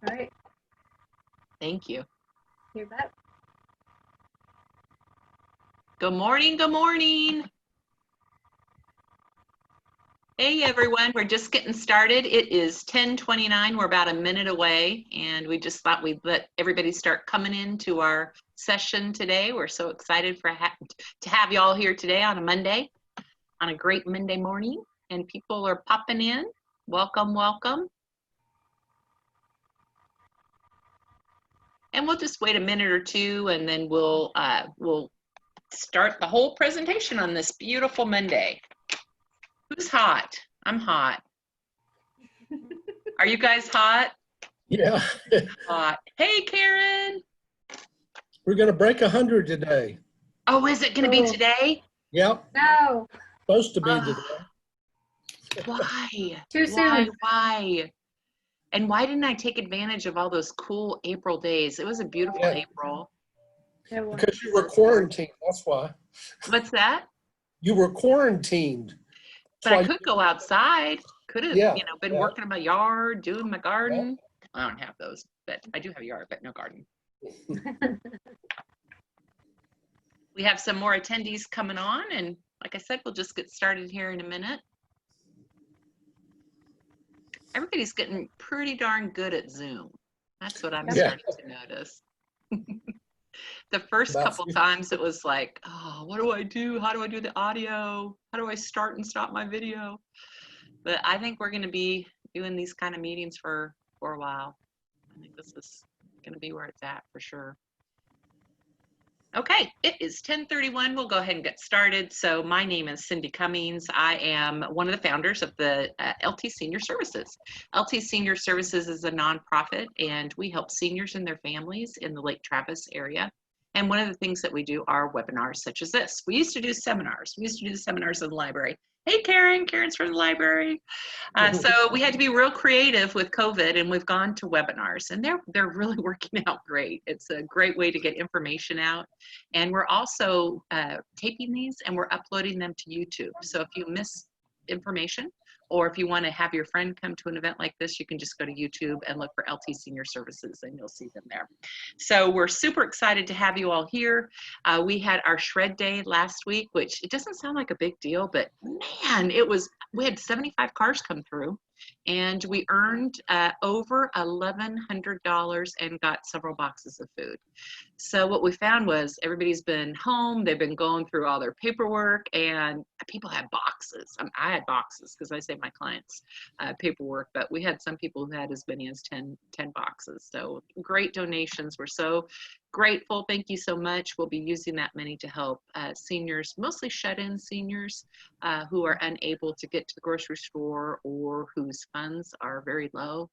All right. Thank you. You bet. Good morning. Good morning. Hey everyone, we're just getting started. It is 10:29. We're about a minute away, and we just thought we'd let everybody start coming into our session today. We're so excited to have you all here today on a Monday, on a great Monday morning, and people are popping in. Welcome, welcome. And we'll just wait a minute or two, and then we'll start the whole presentation on this beautiful Monday. Who's hot? I'm hot. Are you guys hot? Yeah. Hot. Hey, Karen. We're going to break 100 today. Oh, is it going to be today? Yep. No. Supposed to be today. Why? Too soon. Why? And why didn't I take advantage of all those cool April days? It was a beautiful April. Because you were quarantined, that's why. What's that? You were quarantined. But I could go outside. Could have, been working in my yard, doing my garden. I don't have those, but I do have a yard, but no garden. We have some more attendees coming on, and like I said, we'll just get started here in a minute. Everybody's getting pretty darn good at Zoom. That's what I'm starting to notice. The first couple times it was like, oh, what do I do? How do I do the audio? How do I start and stop my video? But I think we're going to be doing these kind of meetings for a while. I think this is going to be where it's at for sure. Okay, it is 10:31. We'll go ahead and get started. So my name is Cyndi Cummings. I am one of the founders of the LT Senior Services. LT Senior Services is a nonprofit, and we help seniors and their families in the Lake Travis area. And one of the things that we do are webinars such as this. We used to do seminars. We used to do the seminars in the library. Hey, Karen. Karen's from the library. So we had to be real creative with COVID, and we've gone to webinars, and they're really working out great. It's a great way to get information out. And we're also taping these, and we're uploading them to YouTube. So if you miss information, or if you want to have your friend come to an event like this, you can just go to YouTube and look for LT Senior Services, and you'll see them there. So we're super excited to have you all here. We had our shred day last week, which it doesn't sound like a big deal, but man, we had 75 cars come through, and we earned over $1,100 and got several boxes of food. So what we found was everybody's been home, they've been going through all their paperwork, and people had boxes. I had boxes because I save my clients paperwork, but we had some people who had as many as 10 boxes. So great donations. We're so grateful. Thank you so much. We'll be using that money to help seniors, mostly shut-in seniors who are unable to get to the grocery store or whose funds are very low.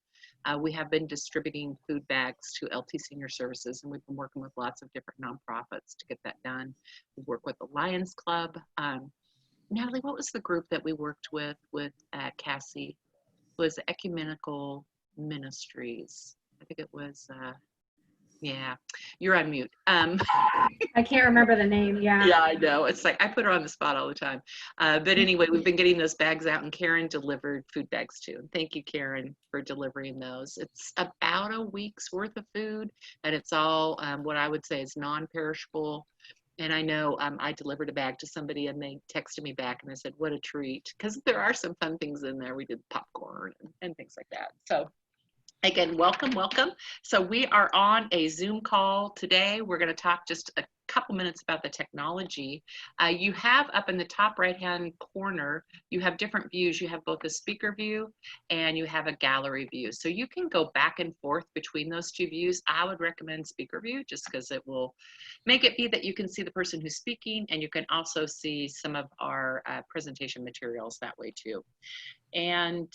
We have been distributing food bags to LT Senior Services, and we've been working with lots of different nonprofits to get that done. We work with the Lions Club. Natalie, what was the group that we worked with Cassie? It was Ecumenical Ministries. I think it was, yeah, you're on mute. I can't remember the name, yeah. Yeah, I know. It's like I put her on the spot all the time. But anyway, we've been getting those bags out, and Karen delivered food bags too. And thank you, Karen, for delivering those. It's about a week's worth of food, and it's all what I would say is non-perishable. And I know I delivered a bag to somebody, and they texted me back, and they said, what a treat. Because there are some fun things in there. We did popcorn and things like that. So again, welcome, welcome. So we are on a Zoom call today. We're going to talk just a couple minutes about the technology. You have up in the top right-hand corner, you have different views. You have both a speaker view and you have a gallery view. So you can go back and forth between those two views. I would recommend speaker view just because it will make it be that you can see the person who's speaking, and you can also see some of our presentation materials that way too. And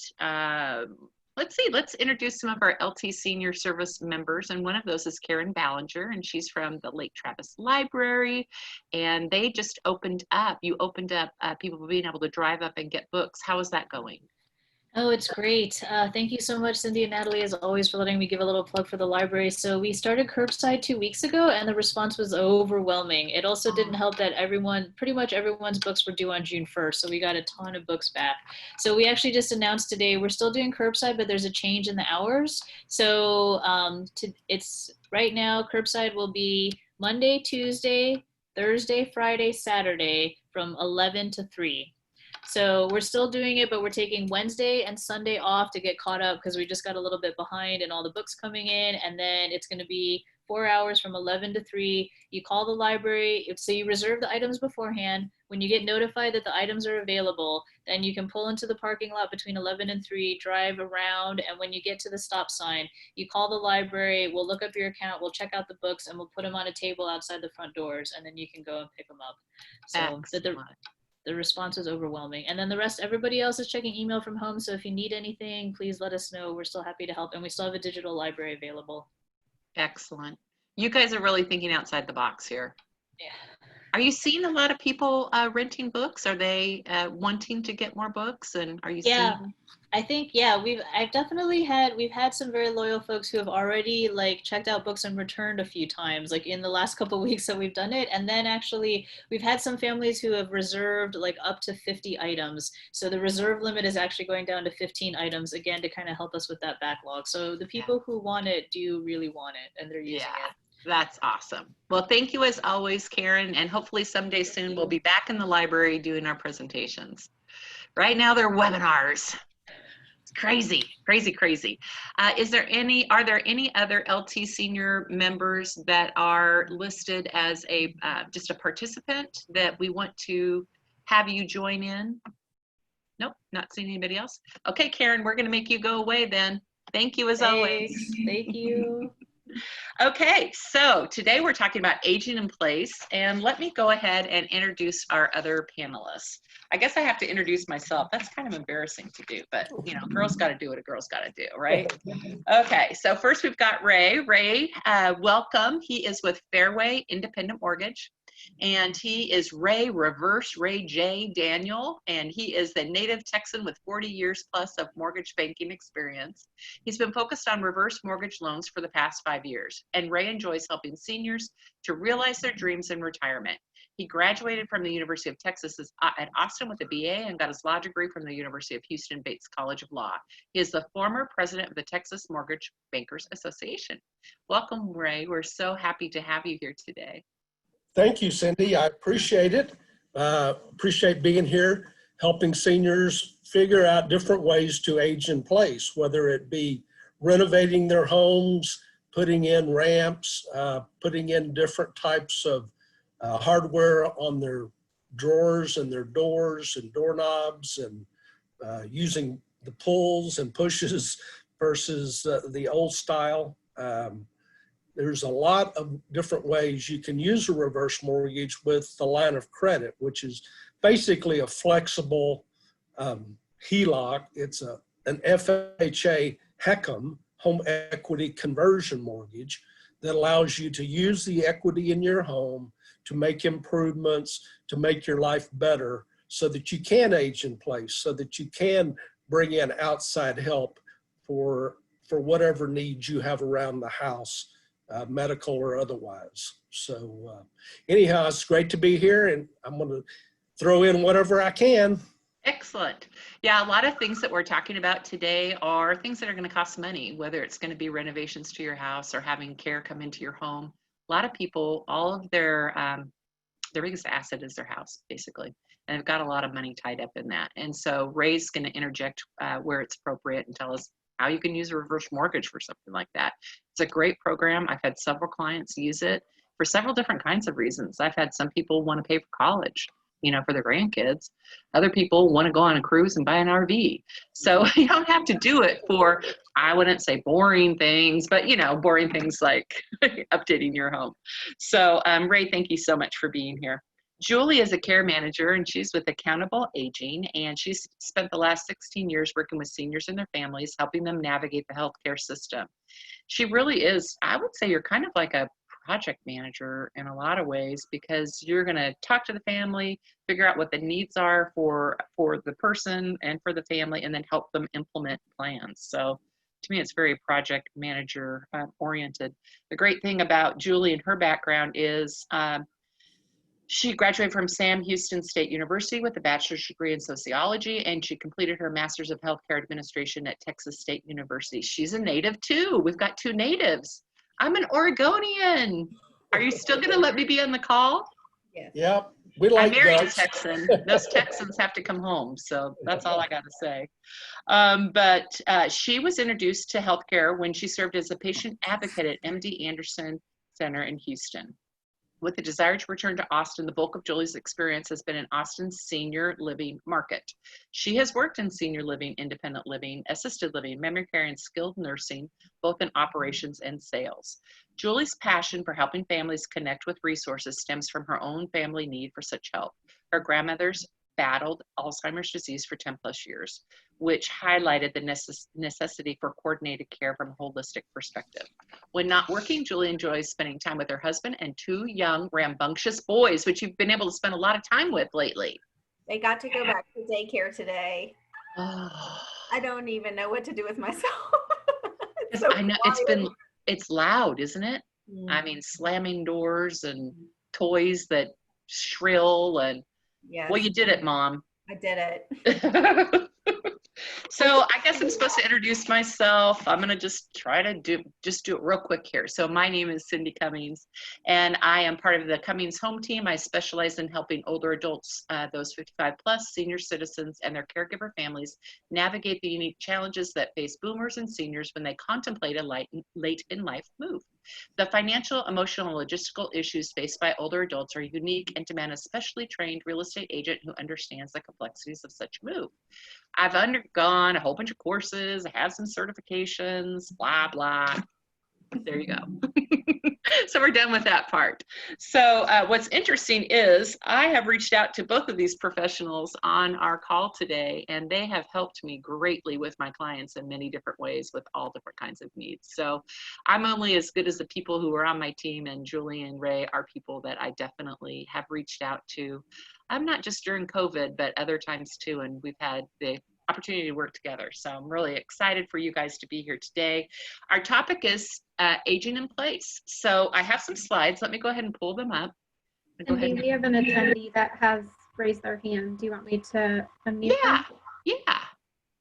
let's see, let's introduce some of our LT Senior Service members, and one of those is Karen Ballinger, and she's from the Lake Travis Library, and they just opened up, you opened up people being able to drive up and get books. How is that going? Oh, it's great. Thank you so much, Cyndi and Natalie, as always, for letting me give a little plug for the library. So we started curbside 2 weeks ago, and the response was overwhelming. It also didn't help that pretty much everyone's books were due on June 1st, so we got a ton of books back. So we actually just announced today we're still doing curbside, but there's a change in the hours. So it's right now curbside will be Monday, Tuesday, Thursday, Friday, Saturday from 11 to 3. So we're still doing it, but we're taking Wednesday and Sunday off to get caught up because we just got a little bit behind and all the books coming in. And then it's going to be 4 hours from 11 to 3. You call the library. So you reserve the items beforehand. When you get notified that the items are available, then you can pull into the parking lot between 11 and 3, drive around. And when you get to the stop sign, you call the library. We'll look up your account. We'll check out the books and we'll put them on a table outside the front doors. And then you can go and pick them up. So the response was overwhelming. And then the rest, everybody else is checking email from home. So if you need anything, please let us know. We're still happy to help. And we still have a digital library available. Excellent. You guys are really thinking outside the box here. Yeah. Are you seeing a lot of people renting books? Are they wanting to get more books? And are you seeing? I think, we've had some very loyal folks who have already like checked out books and returned a few times, like in the last couple of weeks that we've done it. And then actually we've had some families who have reserved like up to 50 items. So the reserve limit is actually going down to 15 items again to kind of help us with that backlog. So the people who want it do really want it and they're using it. That's awesome. Well, thank you as always, Karen, and hopefully someday soon we'll be back in the library doing our presentations. Right now they're webinars. It's crazy, crazy, crazy. Are there any other LT senior members that are listed as just a participant that we want to have you join in? Nope, not seeing anybody else. Okay, Karen, we're gonna make you go away then. Thank you as always. Thank you. Okay, so today we're talking about aging in place, and let me go ahead and introduce our other panelists. I guess I have to introduce myself. That's kind of embarrassing to do, but you know, girls got to do what a girl's got to do, right? Okay, so first we've got Ray. Ray, welcome. He is with Fairway Independent Mortgage, and he is reverse Ray J. Daniel, and he is the native Texan with 40 years plus of mortgage banking experience. He's been focused on reverse mortgage loans for the past 5 years, and Ray enjoys helping seniors to realize their dreams in retirement. He graduated from the University of Texas at Austin with a BA and got his law degree from the University of Houston Bates College of Law. He is the former president of the Texas Mortgage Bankers Association. Welcome, Ray. We're so happy to have you here today. Thank you, Cyndi. I appreciate it. Appreciate being here, helping seniors figure out different ways to age in place, whether it be renovating their homes, putting in ramps, putting in different types of hardware on their drawers and their doors and doorknobs, and using the pulls and pushes versus the old style. There's a lot of different ways you can use a reverse mortgage with the line of credit, which is basically a flexible HELOC. It's an FHA HECM, home equity conversion mortgage, that allows you to use the equity in your home to make improvements, to make your life better so that you can age in place, so that you can bring in outside help for whatever needs you have around the house, medical or otherwise. So anyhow, it's great to be here, and I'm going to throw in whatever I can. Excellent. Yeah, a lot of things that we're talking about today are things that are going to cost money, whether it's going to be renovations to your house or having care come into your home. A lot of people, all of their biggest asset is their house, basically, and they've got a lot of money tied up in that. And so Ray's going to interject where it's appropriate and tell us how you can use a reverse mortgage for something like that. It's a great program. I've had several clients use it for several different kinds of reasons. I've had some people want to pay for college, you know, for their grandkids. Other people want to go on a cruise and buy an RV. So you don't have to do it for, I wouldn't say boring things, but you know, boring things like updating your home. So Ray, thank you so much for being here. Julie is a care manager, and she's with Accountable Aging, and she's spent the last 16 years working with seniors and their families, helping them navigate the healthcare system. She really is, I would say you're kind of like a project manager in a lot of ways, because you're going to talk to the family, figure out what the needs are for the person and for the family, and then help them implement plans. So to me, it's very project manager oriented. The great thing about Julie and her background is she graduated from Sam Houston State University with a bachelor's degree in sociology, and she completed her master's of healthcare administration at Texas State University. She's a native too. We've got 2 natives. I'm an Oregonian. Are you still going to let me be on the call? Yes. Yep, we like I married a ducks. Texan. Those Texans have to come home. So that's all I got to say. But she was introduced to healthcare when she served as a patient advocate at MD Anderson Center in Houston. With the desire to return to Austin, the bulk of Julie's experience has been in Austin's senior living market. She has worked in senior living, independent living, assisted living, memory care, and skilled nursing, both in operations and sales. Julie's passion for helping families connect with resources stems from her own family need for such help. Her grandmother's battled Alzheimer's disease for 10+ years, which highlighted the necessity for coordinated care from a holistic perspective. When not working, Julie enjoys spending time with her husband and 2 young, rambunctious boys, which you've been able to spend a lot of time with lately. They got to go back to daycare today. Oh, I don't even know what to do with myself. It's I know it's loud, isn't it? Mm. I mean, slamming doors and toys that shrill and, Yes, well, you did it, Mom. I did it. So I guess I'm supposed to introduce myself. I'm going to just try to do it real quick here. So my name is Cyndi Cummings, and I am part of the Cummings Home Team. I specialize in helping older adults, those 55+, senior citizens, and their caregiver families navigate the unique challenges that face boomers and seniors when they contemplate a late in life move. The financial, emotional, and logistical issues faced by older adults are unique and demand a specially trained real estate agent who understands the complexities of such a move. I've undergone a whole bunch of courses, I have some certifications, blah, blah. There you go. So we're done with that part. So what's interesting is I have reached out to both of these professionals on our call today, and they have helped me greatly with my clients in many different ways with all different kinds of needs. So I'm only as good as the people who are on my team, and Julie and Ray are people that I definitely have reached out to. I'm not just during COVID, but other times too, and we've had the opportunity to work together. So I'm really excited for you guys to be here today. Our topic is aging in place. So I have some slides. Let me go ahead and pull them up. And we have an attendee that has raised their hand. Do you want me to unmute them? Yeah.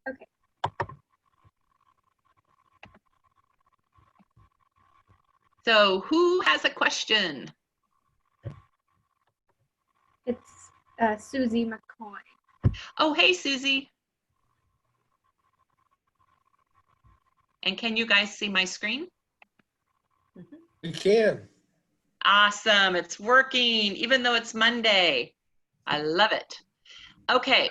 Okay. So who has a question? It's Suzy McCoy. Oh, hey, Suzy. And can you guys see my screen? You can. Awesome, it's working, even though it's Monday. I love it. Okay,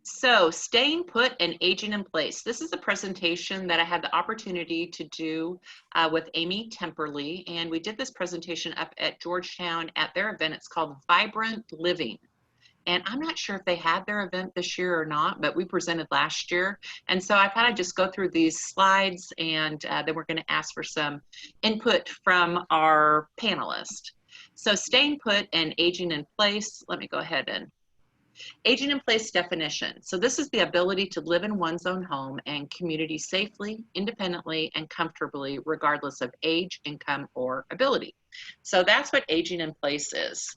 so staying put and aging in place. This is a presentation that I had the opportunity to do with Amy Temperley, and we did this presentation up at Georgetown at their event. It's called Vibrant Living. And I'm not sure if they had their event this year or not, but we presented last year. And so I thought I'd just go through these slides, and then we're going to ask for some input from our panelists. So staying put and aging in place, let me go ahead and aging in place definition. So this is the ability to live in one's own home and community safely, independently, and comfortably, regardless of age, income, or ability. So that's what aging in place is.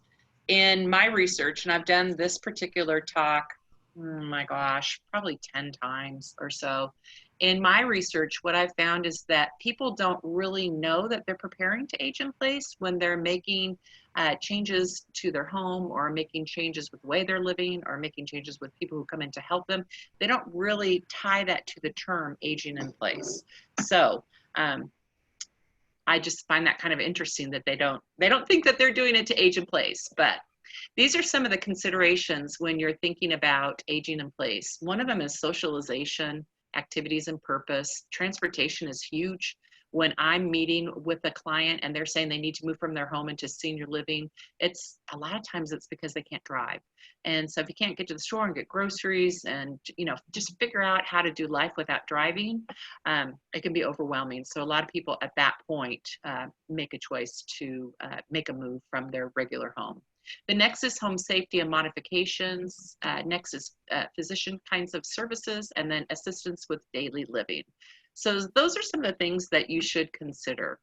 In my research, and I've done this particular talk, oh my gosh, probably 10 times or so. In my research, what I've found is that people don't really know that they're preparing to age in place when they're making changes to their home, or making changes with the way they're living, or making changes with people who come in to help them. They don't really tie that to the term aging in place. So I just find that kind of interesting that they don't think that they're doing it to age in place. But these are some of the considerations when you're thinking about aging in place. One of them is socialization, activities and purpose. Transportation is huge. when I'm meeting with a client and they're saying they need to move from their home into senior living, it's a lot of times it's because they can't drive. And so if you can't get to the store and get groceries and, you know, just figure out how to do life without driving, it can be overwhelming. So a lot of people at that point make a choice to make a move from their regular home. The next is home safety and modifications. Next is physician kinds of services, and then assistance with daily living. So those are some of the things that you should consider.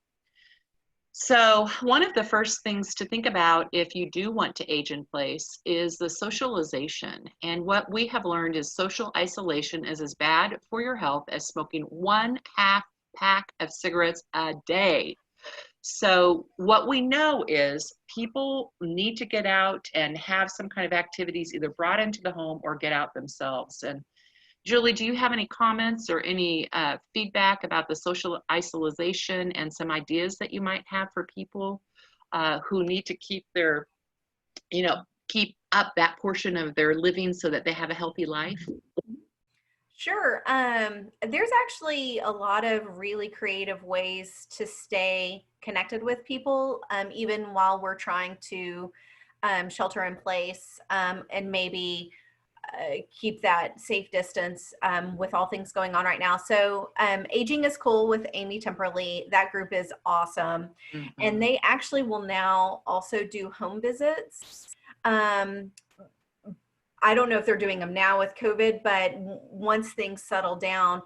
So one of the first things to think about if you do want to age in place is the socialization. And what we have learned is social isolation is as bad for your health as smoking 1/2 pack of cigarettes a day. So what we know is people need to get out and have some kind of activities either brought into the home or get out themselves. And Julie, do you have any comments or any feedback about the social isolation and some ideas that you might have for people who need to keep their, you know, keep up that portion of their living so that they have a healthy life? Sure. There's actually a lot of really creative ways to stay connected with people, even while we're trying to shelter in place, and maybe keep that safe distance with all things going on right now. So Aging is Cool with Amy Temperley, that group is awesome. And they actually will now also do home visits. I don't know if they're doing them now with COVID, but once things settle down,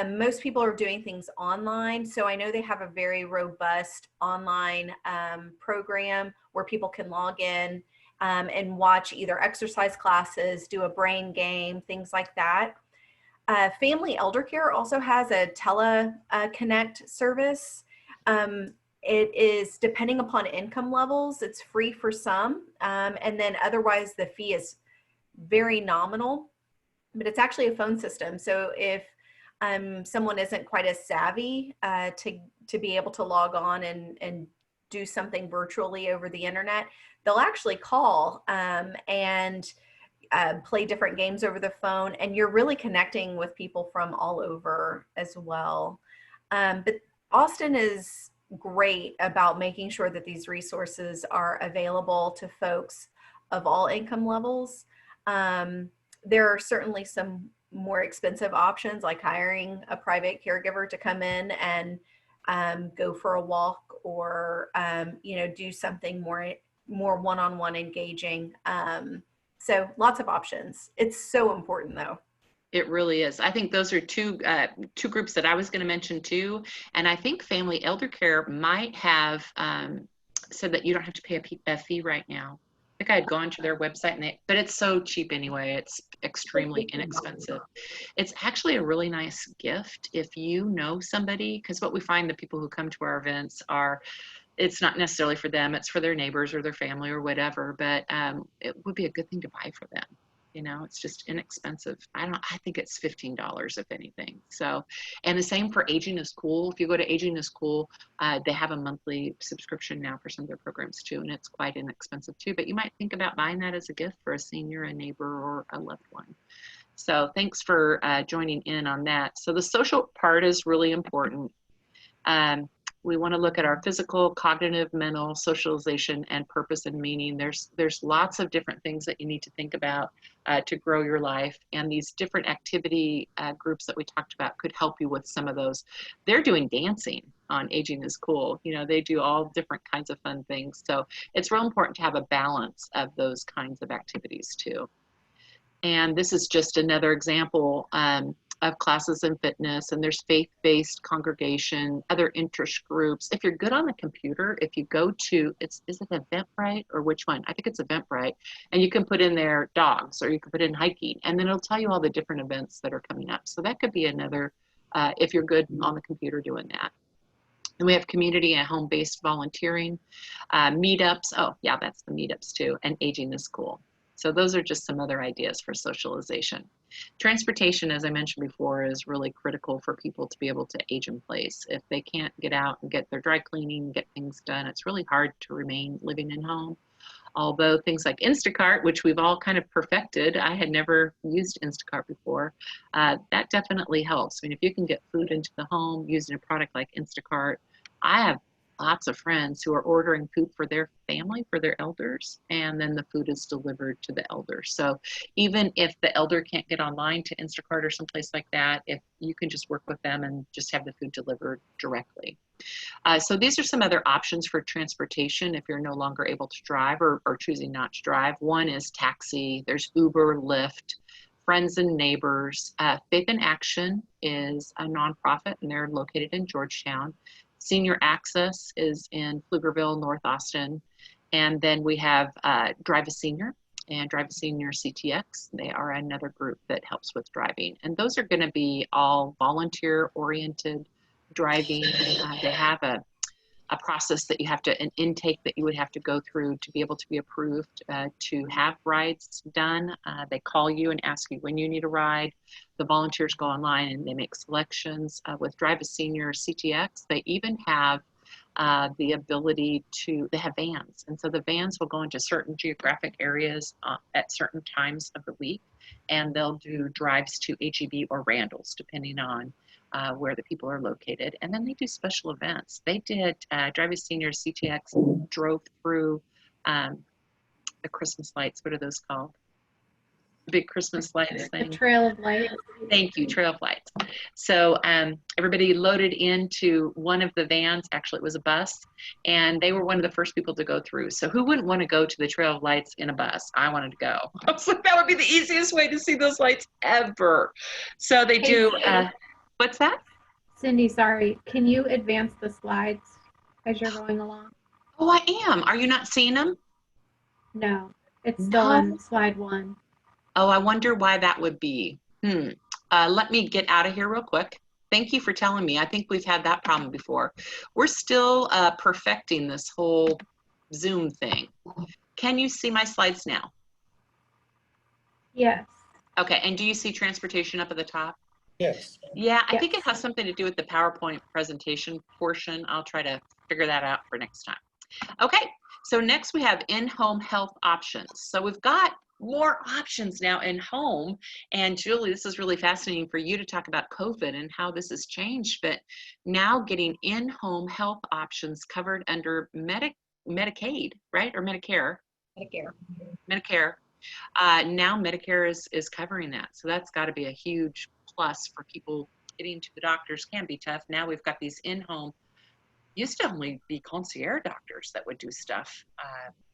most people are doing things online. So I know they have a very robust online program where people can log in and watch either exercise classes, do a brain game, things like that. Family Elder Care also has a tele-connect service. It is depending upon income levels, it's free for some, and then otherwise the fee is very nominal, but it's actually a phone system. So if someone isn't quite as savvy to be able to log on and do something virtually over the internet, they'll actually call and play different games over the phone, and you're really connecting with people from all over as well. But Austin is great about making sure that these resources are available to folks of all income levels. There are certainly some more expensive options, like hiring a private caregiver to come in and go for a walk or you know, do something more one-on-one engaging. So lots of options. It's so important though. It really is. I think those are two groups that I was going to mention too. And I think Family Elder Care might have said that you don't have to pay a fee right now. I think I had gone to their website, but it's so cheap anyway. It's extremely inexpensive. It's actually a really nice gift if you know somebody, because what we find, the people who come to our events are, it's not necessarily for them, it's for their neighbors or their family or whatever, but it would be a good thing to buy for them. You know, it's just inexpensive. I think it's $15 if anything. So, and the same for Aging is Cool. If you go to Aging is Cool, they have a monthly subscription now for some of their programs too, and it's quite inexpensive too. But you might think about buying that as a gift for a senior, a neighbor, or a loved one. So thanks for joining in on that. So the social part is really important. We want to look at our physical, cognitive, mental, socialization, and purpose and meaning. There's lots of different things that you need to think about to grow your life. And these different activity groups that we talked about could help you with some of those. They're doing dancing on Aging is Cool. You know, they do all different kinds of fun things. So it's real important to have a balance of those kinds of activities too. And this is just another example of classes in fitness, and there's faith-based congregation, other interest groups. If you're good on the computer, if you go to, is it Eventbrite or which one? I think it's Eventbrite, and you can put in there dogs, or you can put in hiking, and then it'll tell you all the different events that are coming up. So that could be another, if you're good on the computer doing that. And we have community and home-based volunteering, meetups. Oh yeah, that's the meetups too, and Aging is Cool. So those are just some other ideas for socialization. Transportation, as I mentioned before, is really critical for people to be able to age in place. If they can't get out and get their dry cleaning, get things done, it's really hard to remain living in home. Although things like Instacart, which we've all kind of perfected, I had never used Instacart before, that definitely helps. I mean, if you can get food into the home using a product like Instacart, I have lots of friends who are ordering food for their family, for their elders, and then the food is delivered to the elders. So even if the elder can't get online to Instacart or someplace like that, if you can just work with them and just have the food delivered directly. So these are some other options for transportation if you're no longer able to drive or choosing not to drive. One is taxi, there's Uber, Lyft, Friends and Neighbors. Faith in Action is a nonprofit and they're located in Georgetown. Senior Access is in Pflugerville, North Austin. And then we have Drive a Senior and Drive a Senior CTX. They are another group that helps with driving. And those are going to be all volunteer-oriented driving. They have a process that you have to, an intake that you would have to go through to be able to be approved to have rides done. They call you and ask you when you need a ride. The volunteers go online and they make selections. With Drive a Senior CTX, they even have the ability to, they have vans. And so the vans will go into certain geographic areas at certain times of the week, and they'll do drives to HEB or Randall's, depending on where the people are located. And then they do special events. They did Drive a Senior CTX drove through the Christmas lights. What are those called? The big Christmas lights thing. The Trail of Light. Thank you, Trail of Lights. So everybody loaded into one of the vans. Actually, it was a bus, and they were one of the first people to go through. So who wouldn't want to go to the Trail of Lights in a bus? I wanted to go. I was like, that would be the easiest way to see those lights ever. So they do. What's that? Cyndi, sorry. Can you advance the slides as you're going along? Oh, I am. Are you not seeing them? No, it's still on slide 1. Oh, I wonder why that would be. Let me get out of here real quick. Thank you for telling me. I think we've had that problem before. We're still perfecting this whole Zoom thing. Can you see my slides now? Yes. Okay, and do you see transportation up at the top? Yes. Yeah, I think Yes. it has something to do with the PowerPoint presentation portion. I'll try to figure that out for next time. Okay, so next we have in-home health options. So we've got more options now in home. And Julie, this is really fascinating for you to talk about COVID and how this has changed, but now getting in-home health options covered under Medicaid, right? Or Medicare. Medicare. Now Medicare is covering that. So that's got to be a huge plus for people getting to the doctors. Can be tough. Now we've got these in-home, used to only be concierge doctors that would do stuff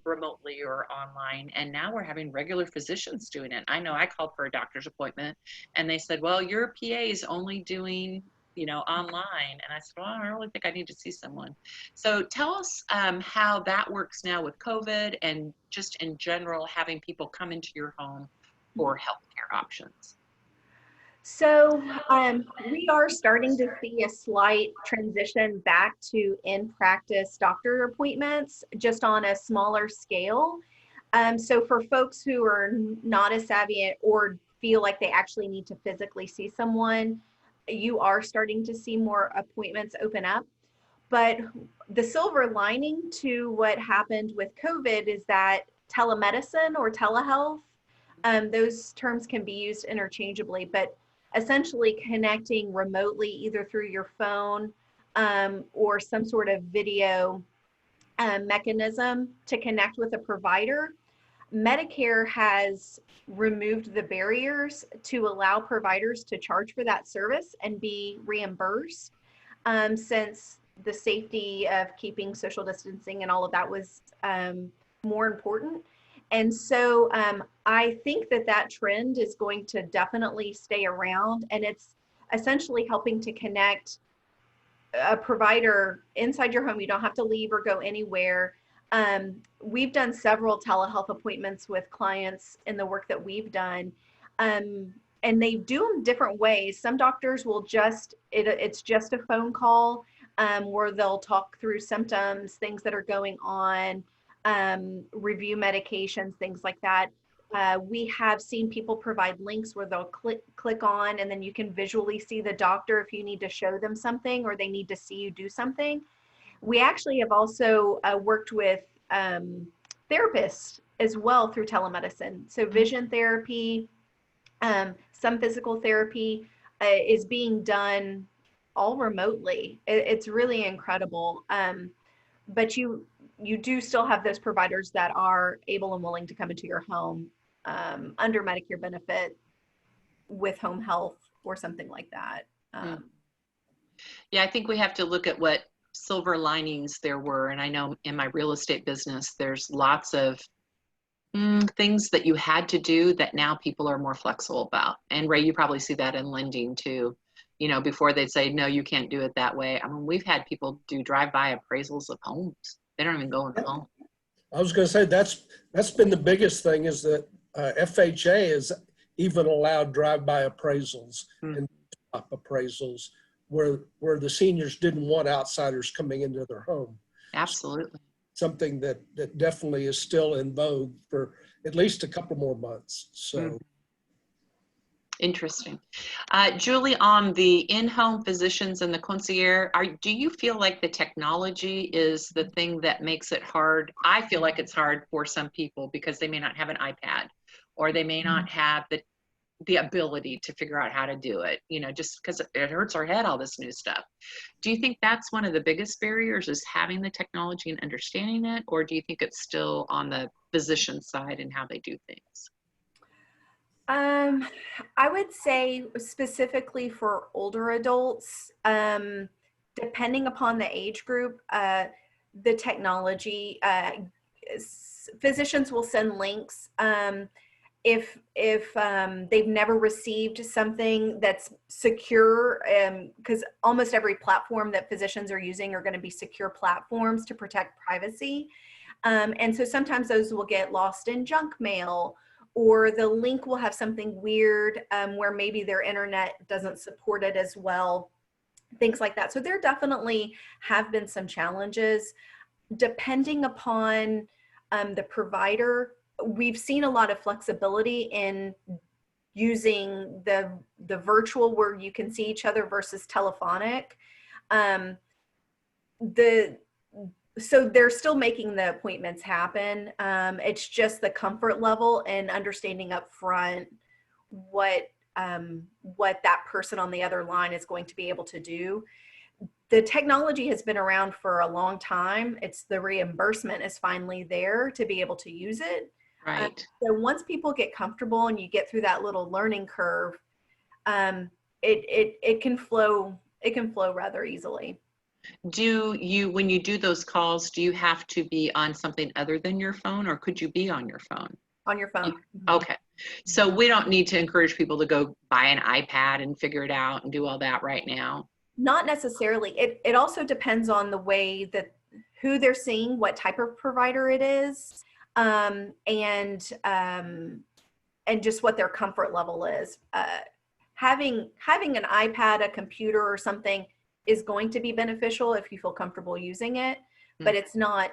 remotely or online, and now we're having regular physicians doing it. I know I called for a doctor's appointment and they said, well, your PA is only doing, you know, online. And I said, well, I don't really think I need to see someone. So tell us how that works now with COVID and just in general having people come into your home for healthcare options. So we are starting to see a slight transition back to in-practice doctor appointments, just on a smaller scale. So for folks who are not as savvy or feel like they actually need to physically see someone, you are starting to see more appointments open up. But the silver lining to what happened with COVID is that telemedicine or telehealth, those terms can be used interchangeably, but essentially connecting remotely either through your phone or some sort of video mechanism to connect with a provider. Medicare has removed the barriers to allow providers to charge for that service and be reimbursed, since the safety of keeping social distancing and all of that was more important. And so I think that that trend is going to definitely stay around, and it's essentially helping to connect a provider inside your home. You don't have to leave or go anywhere. We've done several telehealth appointments with clients in the work that we've done, and they do them different ways. Some doctors will it's just a phone call where they'll talk through symptoms, things that are going on, review medications, things like that. We have seen people provide links where they'll click on, and then you can visually see the doctor if you need to show them something or they need to see you do something. We actually have also worked with therapists as well through telemedicine. So vision therapy, some physical therapy is being done all remotely. It's really incredible. But you do still have those providers that are able and willing to come into your home under Medicare benefit with home health or something like that. Yeah, I think we have to look at what silver linings there were. And I know in my real estate business, there's lots of things that you had to do that now people are more flexible about. And Ray, you probably see that in lending too. You know, before they'd say, no, you can't do it that way. I mean, we've had people do drive-by appraisals of homes. They don't even go in the home. I was going to say that's been the biggest thing, is that FHA has even allowed drive-by appraisals and top appraisals where the seniors didn't want outsiders coming into their home. Absolutely. Something that definitely is still in vogue for at least a couple more months. So. Interesting. Julie, on the in-home physicians and the concierge, do you feel like the technology is the thing that makes it hard? I feel like it's hard for some people because they may not have an iPad, or they may not have the ability to figure out how to do it, you know, just because it hurts our head, all this new stuff. Do you think that's one of the biggest barriers, is having the technology and understanding it? Or do you think it's still on the physician side and how they do things? I would say specifically for older adults, depending upon the age group, the technology, physicians will send links. If they've never received something that's secure, because almost every platform that physicians are using are going to be secure platforms to protect privacy. And so sometimes those will get lost in junk mail, or the link will have something weird where maybe their internet doesn't support it as well, things like that. So there definitely have been some challenges. Depending upon the provider, we've seen a lot of flexibility in using the virtual, where you can see each other, versus telephonic. So they're still making the appointments happen. It's just the comfort level and understanding up front what that person on the other line is going to be able to do. The technology has been around for a long time. It's the reimbursement is finally there to be able to use it. Right. So once people get comfortable and you get through that little learning curve, it can flow rather easily. Do you, when you do those calls, do you have to be on something other than your phone, or could you be on your phone? On your phone. Okay. So we don't need to encourage people to go buy an iPad and figure it out and do all that right now. Not necessarily. It also depends on the way that who they're seeing, what type of provider it is, and just what their comfort level is. Having an iPad, a computer, or something is going to be beneficial if you feel comfortable using it, but it's not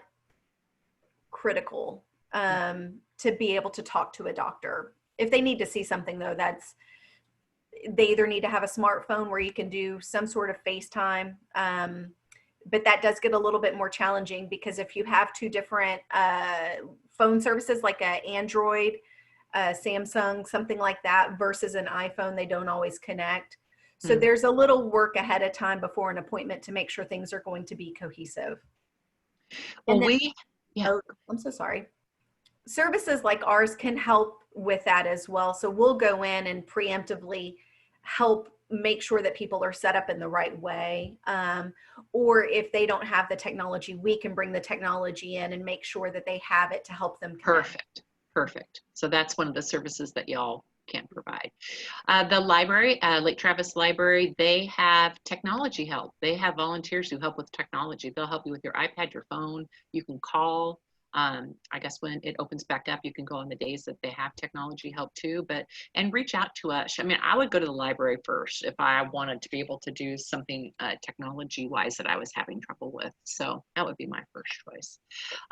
critical to be able to talk to a doctor. If they need to see something, though, they either need to have a smartphone where you can do some sort of FaceTime, but that does get a little bit more challenging, because if you have two different phone services, like an Android, Samsung, something like that, versus an iPhone, they don't always connect. So there's a little work ahead of time before an appointment to make sure things are going to be cohesive. Well, I'm so sorry. Services like ours can help with that as well. So we'll go in and preemptively help make sure that people are set up in the right way. Or if they don't have the technology, we can bring the technology in and make sure that they have it to help them connect. Perfect. So that's one of the services that y'all can provide. The library, Lake Travis Library, they have technology help. They have volunteers who help with technology. They'll help you with your iPad, your phone. You can call. I guess when it opens back up, you can go on the days that they have technology help too, and reach out to us. I mean, I would go to the library first if I wanted to be able to do something technology wise that I was having trouble with. So that would be my first choice.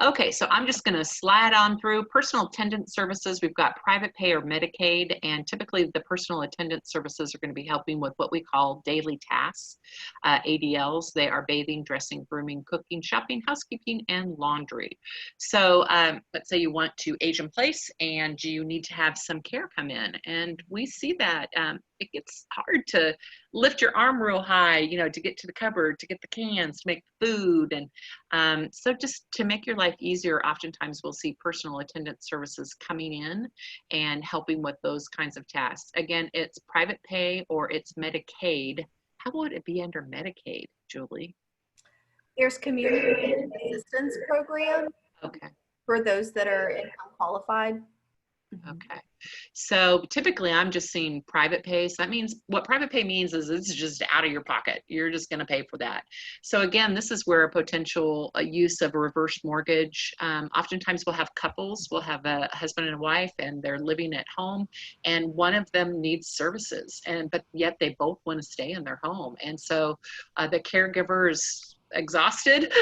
Okay, so I'm just going to slide on through personal attendant services. We've got private pay or Medicaid, and typically the personal attendant services are going to be helping with what we call daily tasks, ADLs. They are bathing, dressing, grooming, cooking, shopping, housekeeping, and laundry. So let's say you want to age in place and you need to have some care come in. And we see that it gets hard to lift your arm real high, you know, to get to the cupboard, to get the cans, to make food. And so just to make your life easier, oftentimes we'll see personal attendant services coming in and helping with those kinds of tasks. Again, it's private pay or it's Medicaid. How would it be under Medicaid, Julie? There's community assistance program Okay. for those that are income qualified. Okay. So typically I'm just seeing private pay. So that means what private pay means is it's just out of your pocket. You're just going to pay for that. So again, this is where a potential use of a reverse mortgage. Oftentimes we'll have couples, we'll have a husband and a wife and they're living at home and one of them needs services but yet they both want to stay in their home. And so the caregiver is exhausted,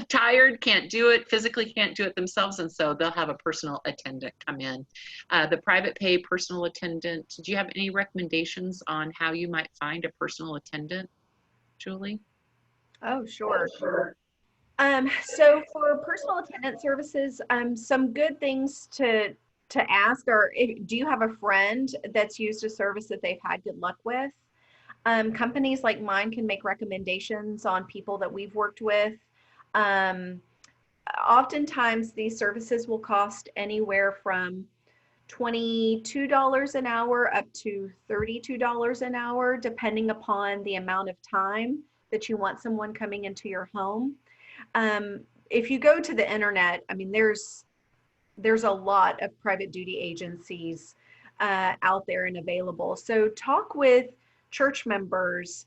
tired, can't do it, physically can't do it themselves, and so they'll have a personal attendant come in. The private pay personal attendant, do you have any recommendations on how you might find a personal attendant, Julie? Oh, sure. So for personal attendant services, some good things to ask are, do you have a friend that's used a service that they've had good luck with? Companies like mine can make recommendations on people that we've worked with. Oftentimes these services will cost anywhere from $22 an hour up to $32 an hour, depending upon the amount of time that you want someone coming into your home. If you go to the internet, I mean, there's a lot of private duty agencies out there and available. So talk with church members,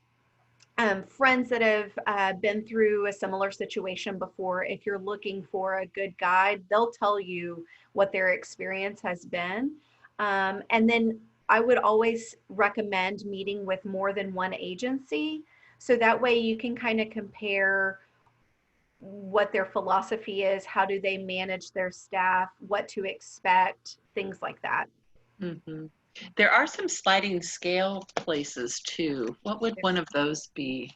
friends that have been through a similar situation before. If you're looking for a good guide, they'll tell you what their experience has been. And then I would always recommend meeting with more than one agency. So that way you can kind of compare what their philosophy is, how do they manage their staff, what to expect, things like that. Mm-hmm. There are some sliding scale places too. What would one of those be?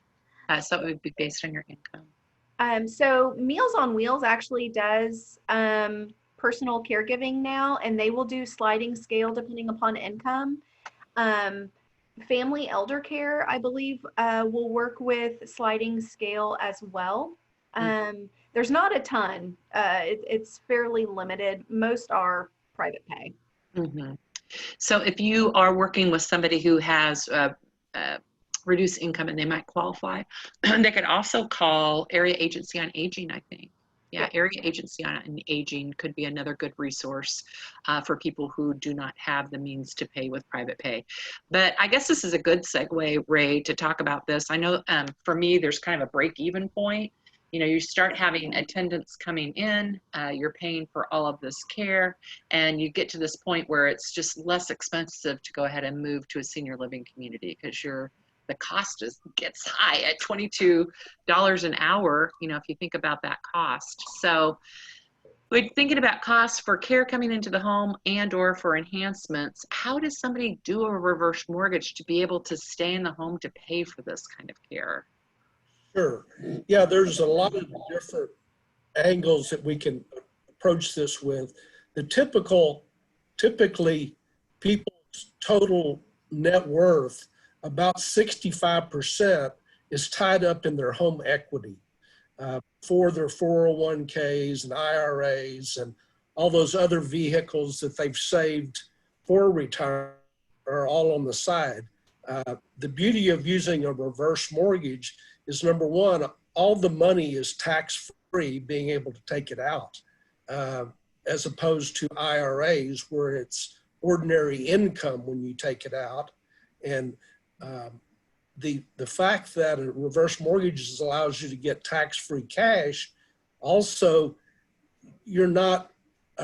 So it would be based on your income. So Meals on Wheels actually does personal caregiving now, and they will do sliding scale depending upon income. Family Elder Care, I believe, will work with sliding scale as well. There's not a ton. It's fairly limited. Most are private pay. Mm-hmm. So if you are working with somebody who has reduced income and they might qualify, they could also call Area Agency on Aging, I think. Yeah, Area Agency on Aging could be another good resource for people who do not have the means to pay with private pay. But I guess this is a good segue, Ray, to talk about this. I know for me, there's kind of a break-even point. You know, you start having attendants coming in, you're paying for all of this care, and you get to this point where it's just less expensive to go ahead and move to a senior living community because the cost gets high at $22 an hour, you know, if you think about that cost. So we're thinking about costs for care coming into the home and or for enhancements. How does somebody do a reverse mortgage to be able to stay in the home to pay for this kind of care? Sure. Yeah, there's a lot of different angles that we can approach this with. Typically, people's total net worth, about 65% is tied up in their home equity for their 401ks and IRAs and all those other vehicles that they've saved for retirement are all on the side. The beauty of using a reverse mortgage is, number one, all the money is tax-free, being able to take it out, as opposed to IRAs where it's ordinary income when you take it out. And the fact that a reverse mortgage allows you to get tax-free cash, also you're not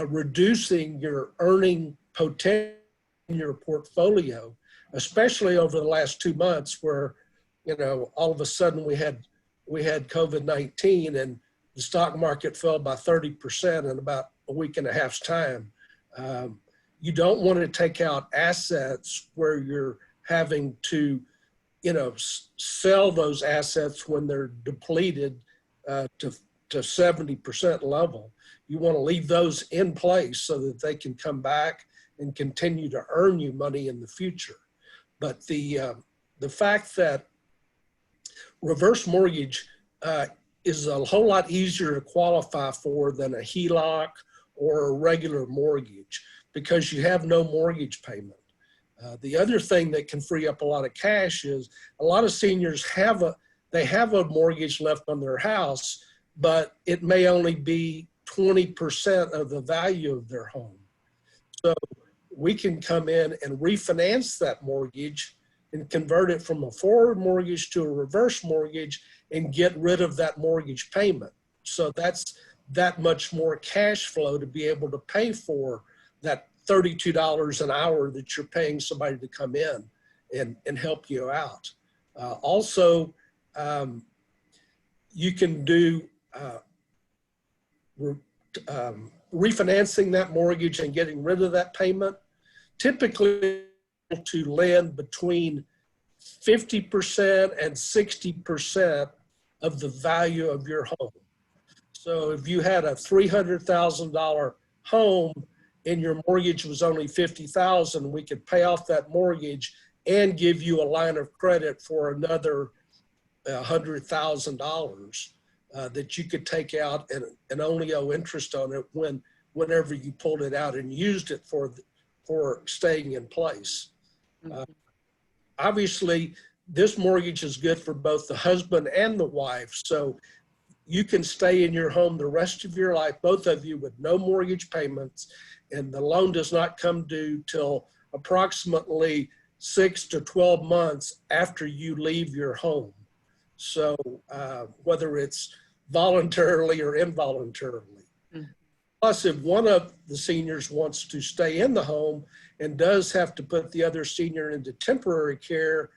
reducing your earning potential in your portfolio, especially over the last 2 months where, you know, all of a sudden we had COVID-19 and the stock market fell by 30% in about a week and a half's time. You don't want to take out assets where you're having to, you know, sell those assets when they're depleted to to 70% level. You want to leave those in place so that they can come back and continue to earn you money in the future. But the fact that reverse mortgage is a whole lot easier to qualify for than a HELOC or a regular mortgage because you have no mortgage payment. The other thing that can free up a lot of cash is a lot of seniors have a mortgage left on their house, but it may only be 20% of the value of their home. So we can come in and refinance that mortgage and convert it from a forward mortgage to a reverse mortgage and get rid of that mortgage payment. So that's that much more cash flow to be able to pay for that $32 an hour that you're paying somebody to come in and help you out. Also, you can do refinancing that mortgage and getting rid of that payment. Typically, to lend between 50% and 60% of the value of your home. So if you had a $300,000 home and your mortgage was only $50,000, we could pay off that mortgage and give you a line of credit for another $100,000 that you could take out and only owe interest on it whenever you pulled it out and used it for staying in place. Obviously, this mortgage is good for both the husband and the wife. So you can stay in your home the rest of your life, both of you, with no mortgage payments, and the loan does not come due till approximately 6 to 12 months after you leave your home. So whether it's voluntarily or involuntarily. Plus, if one of the seniors wants to stay in the home and does have to put the other senior into temporary care,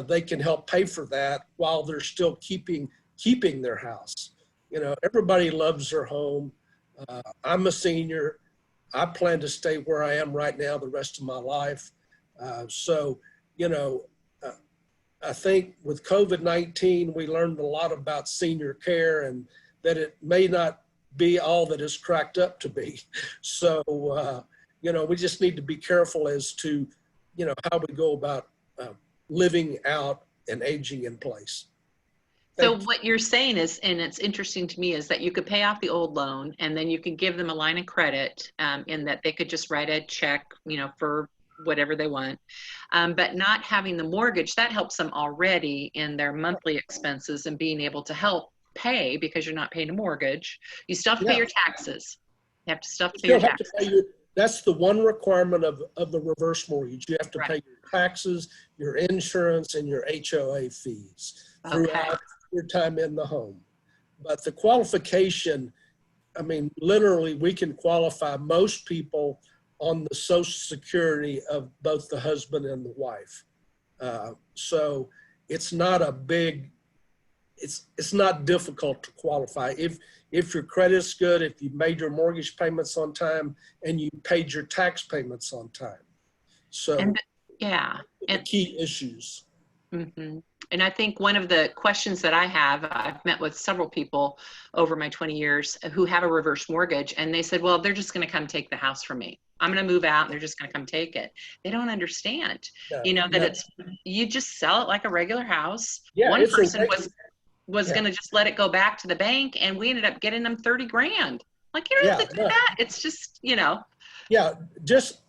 they can help pay for that while they're still keeping their house. You know, everybody loves their home. I'm a senior. I plan to stay where I am right now the rest of my life. So, you know, I think with COVID-19, we learned a lot about senior care and that it may not be all that it's cracked up to be. So, you know, we just need to be careful as to, you know, how we go about living out and aging in place. So what you're saying is, and it's interesting to me, is that you could pay off the old loan and then you could give them a line of credit in that they could just write a check, you know, for whatever they want. But not having the mortgage, that helps them already in their monthly expenses and being able to help pay because you're not paying a mortgage. You still have to pay your taxes. You have to still pay your taxes. That's the one requirement of the reverse mortgage. You have to pay your taxes, your insurance, and your HOA fees throughout your time in the home. But the qualification, I mean, literally we can qualify most people on the Social Security of both the husband and the wife. So it's not a big, it's not difficult to qualify. If your credit's good, if you made your mortgage payments on time and you paid your tax payments on time. So and key issues. And I think one of the questions that I've met with several people over my 20 years who have a reverse mortgage, and they said, well, they're just going to come take the house from me. I'm going to move out and they're just going to come take it. They don't understand, you know, that it's, you just sell it like a regular house. One person was going to just let it go back to the bank, and we ended up getting them 30 grand. Like, you don't have to do that. It's just, you know. Yeah, just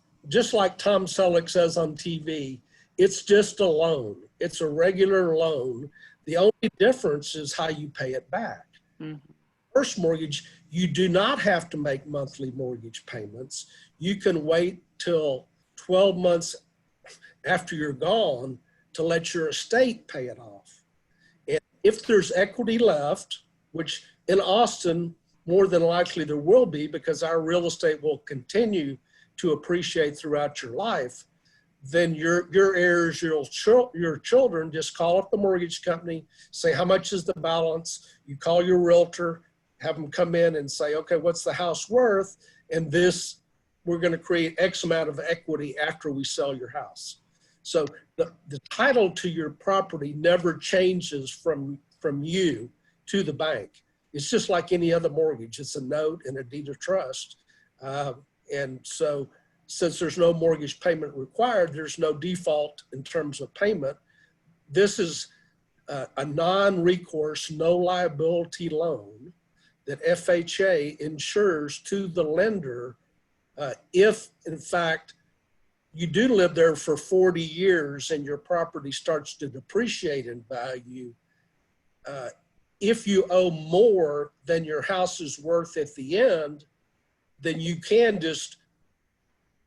like Tom Selleck says on TV, it's just a loan. It's a regular loan. The only difference is how you pay it back. First mortgage, you do not have to make monthly mortgage payments. You can wait till 12 months after you're gone to let your estate pay it off. And if there's equity left, which in Austin, more than likely there will be because our real estate will continue to appreciate throughout your life, then your heirs, your children, just call up the mortgage company, say how much is the balance. You call your realtor, have them come in and say, okay, what's the house worth? And this, we're going to create X amount of equity after we sell your house. So the title to your property never changes from you to the bank. it's just like any other mortgage. It's a note and a deed of trust. And so since there's no mortgage payment required, there's no default in terms of payment. This is a non-recourse, no liability loan that FHA insures to the lender if, in fact, you do live there for 40 years and your property starts to depreciate in value. If you owe more than your house is worth at the end, then you can just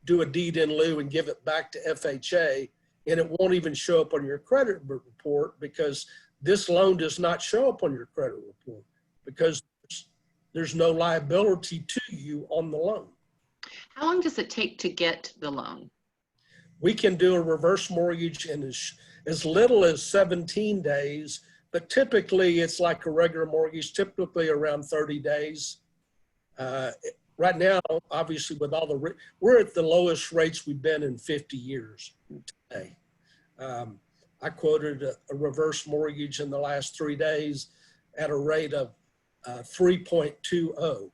do a deed in lieu and give it back to FHA, and it won't even show up on your credit report because this loan does not show up on your credit report because there's no liability to you on the loan. How long does it take to get the loan? We can do a reverse mortgage in as little as 17 days, but typically it's like a regular mortgage, typically around 30 days. Right now, obviously, with all the, we're at the lowest rates we've been in 50 years today. I quoted a reverse mortgage in the last 3 days at a rate of 3.20.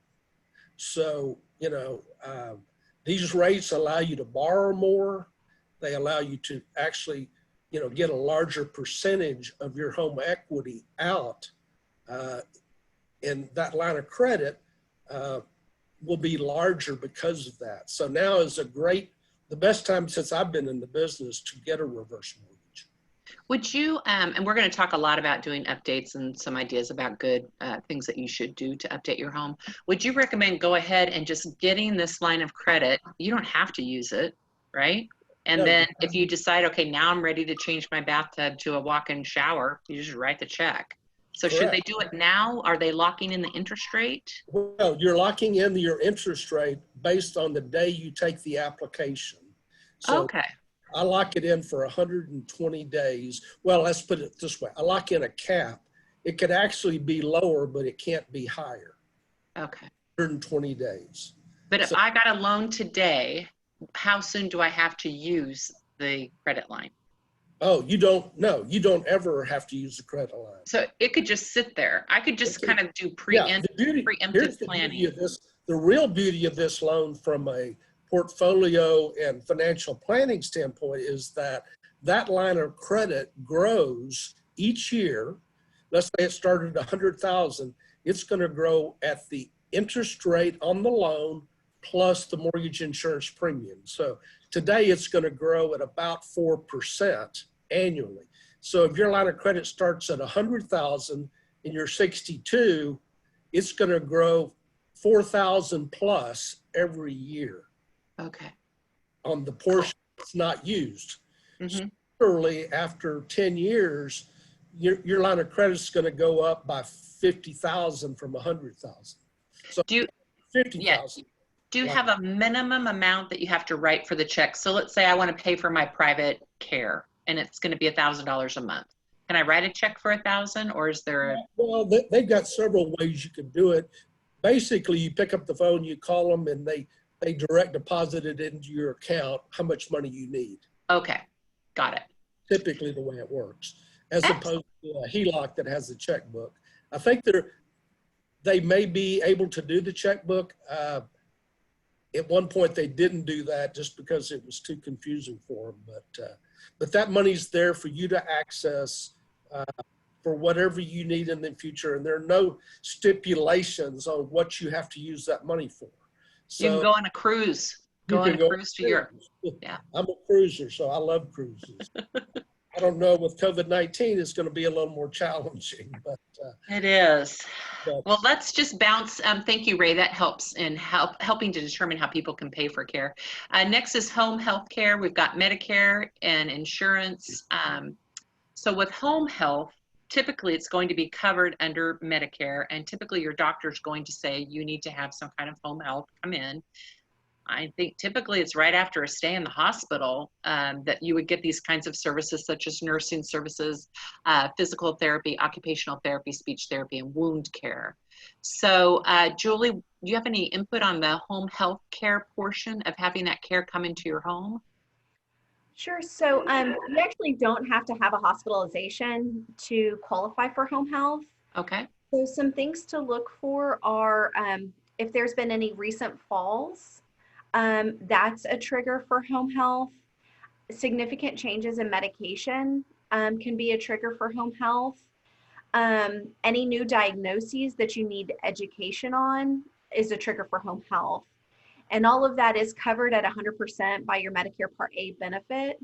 So, you know, these rates allow you to borrow more. They allow you to actually, you know, get a larger percentage of your home equity out. And that line of credit will be larger because of that. So now is the best time since I've been in the business to get a reverse mortgage. Would you, and we're going to talk a lot about doing updates and some ideas about good things that you should do to update your home. Would you recommend go ahead and just getting this line of credit? You don't have to use it, right? And No. then if you decide, okay, now I'm ready to change my bathtub to a walk-in shower, you just write the check. So Correct. Should they do it now? Are they locking in the interest rate? Well, you're locking in your interest rate based on the day you take the application. So Okay. I lock it in for 120 days. Well, let's put it this way. I lock in a cap. It could actually be lower, but it can't be higher. Okay. 120 days. But if So- I got a loan today, how soon do I have to use the credit line? Oh, you don't ever have to use the credit line. So it could just sit there. I could just kind of do Here's preemptive the planning. beauty of this. The real beauty of this loan from a portfolio and financial planning standpoint is that that line of credit grows each year. Let's say it started at 100,000. It's going to grow at the interest rate on the loan plus the mortgage insurance premium. So today it's going to grow at about 4% annually. So if your line of credit starts at 100,000 and you're 62, it's going to grow 4,000 plus every year. Okay. On the portion that's not used. Mm-hmm. Similarly, after 10 years, your line of credit is going to go up by 50,000 from 100,000. So Do you, 50,000. do you have a minimum amount that you have to write for the check? So let's say I want to pay for my private care and it's going to be $1,000 a month. Can I write a check for 1,000 or is there a... Well, they've got several ways you can do it. Basically, you pick up the phone, you call them, and they direct deposit it into your account, how much money you need. Okay, got it. Typically the way it works, as opposed to a HELOC that has a checkbook. I think they may be able to do the checkbook. At one point they didn't do that just because it was too confusing for them, but that money's there for you to access for whatever you need in the future, and there are no stipulations on what you have to use that money for. So you can go on a cruise. Go on a cruise to Europe. Yeah. I'm a cruiser, so I love cruises. I don't know, with COVID-19, it's going to be a little more challenging, but it is. But, well, let's just bounce. Thank you, Ray. That helps in helping to determine how people can pay for care. Next is home health care. We've got Medicare and insurance. So with home health, typically it's going to be covered under Medicare, and typically your doctor's going to say you need to have some kind of home health come in. I think typically it's right after a stay in the hospital that you would get these kinds of services such as nursing services, physical therapy, occupational therapy, speech therapy, and wound care. So Julie, do you have any input on the home health care portion of having that care come into your home? Sure. So you actually don't have to have a hospitalization to qualify for home health. Okay. So some things to look for are if there's been any recent falls, that's a trigger for home health. Significant changes in medication can be a trigger for home health. Any new diagnoses that you need education on is a trigger for home health. And all of that is covered at 100% by your Medicare Part A benefit.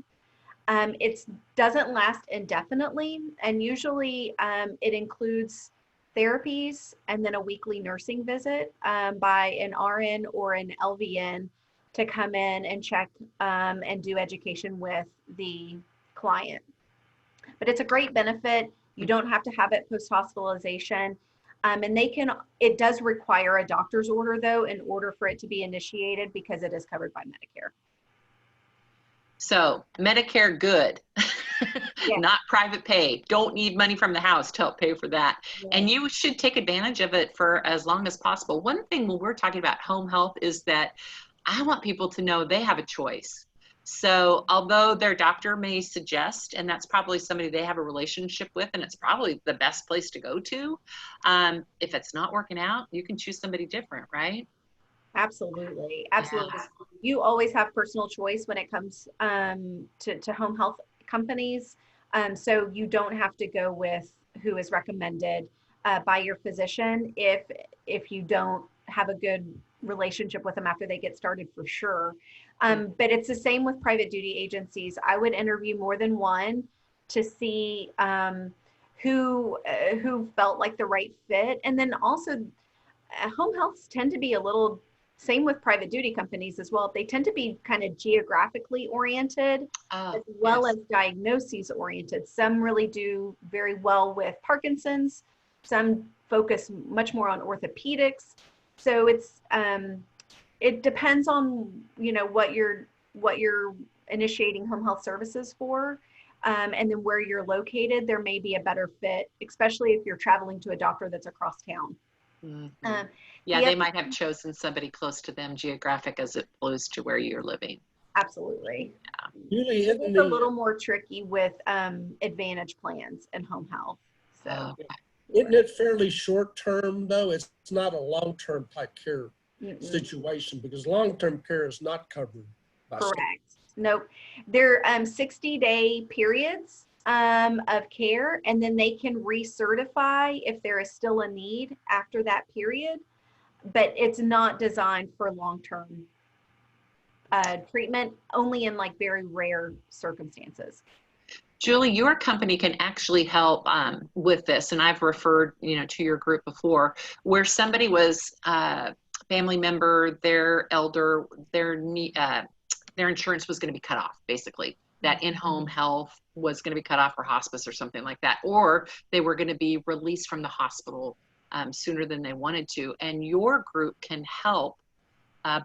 It doesn't last indefinitely, and usually it includes therapies and then a weekly nursing visit by an RN or an LVN to come in and check and do education with the client. But it's a great benefit. You don't have to have it post-hospitalization. And it does require a doctor's order though, in order for it to be initiated because it is covered by Medicare. So Medicare, good. Yeah. Not private pay. Don't need money from the house to help pay for that. Yeah. And you should take advantage of it for as long as possible. One thing when we're talking about home health is that I want people to know they have a choice. So although their doctor may suggest, and that's probably somebody they have a relationship with, and it's probably the best place to go to, if it's not working out, you can choose somebody different, right? Absolutely. Absolutely. Yeah. You always have personal choice when it comes to home health companies. So you don't have to go with who is recommended by your physician if you don't have a good relationship with them after they get started, for sure. But it's the same with private duty agencies. I would interview more than one to see who felt like the right fit. And then also home healths tend to be a little, same with private duty companies as well. They tend to be kind of geographically oriented as well as diagnoses oriented. Some really do very well with Parkinson's. Some focus much more on orthopedics. So it depends on, what you're initiating home health services for. And then where you're located, there may be a better fit, especially if you're traveling to a doctor that's across town. Mm-hmm. Yeah, they might have chosen somebody close to them geographic as opposed to where you're living. Absolutely. Usually It's a little more tricky with advantage plans and home health. So isn't it fairly short term though? It's not a long-term type care situation because long-term care is not covered by correct. Nope. They're 60-day periods of care, and then they can recertify if there is still a need after that period, but it's not designed for long-term treatment, only in like very rare circumstances. Julie, your company can actually help with this, and I've referred, to your group before, where somebody was a family member, their elder, their insurance was going to be cut off, basically. That in-home health was going to be cut off for hospice or something like that, or they were going to be released from the hospital sooner than they wanted to. And your group can help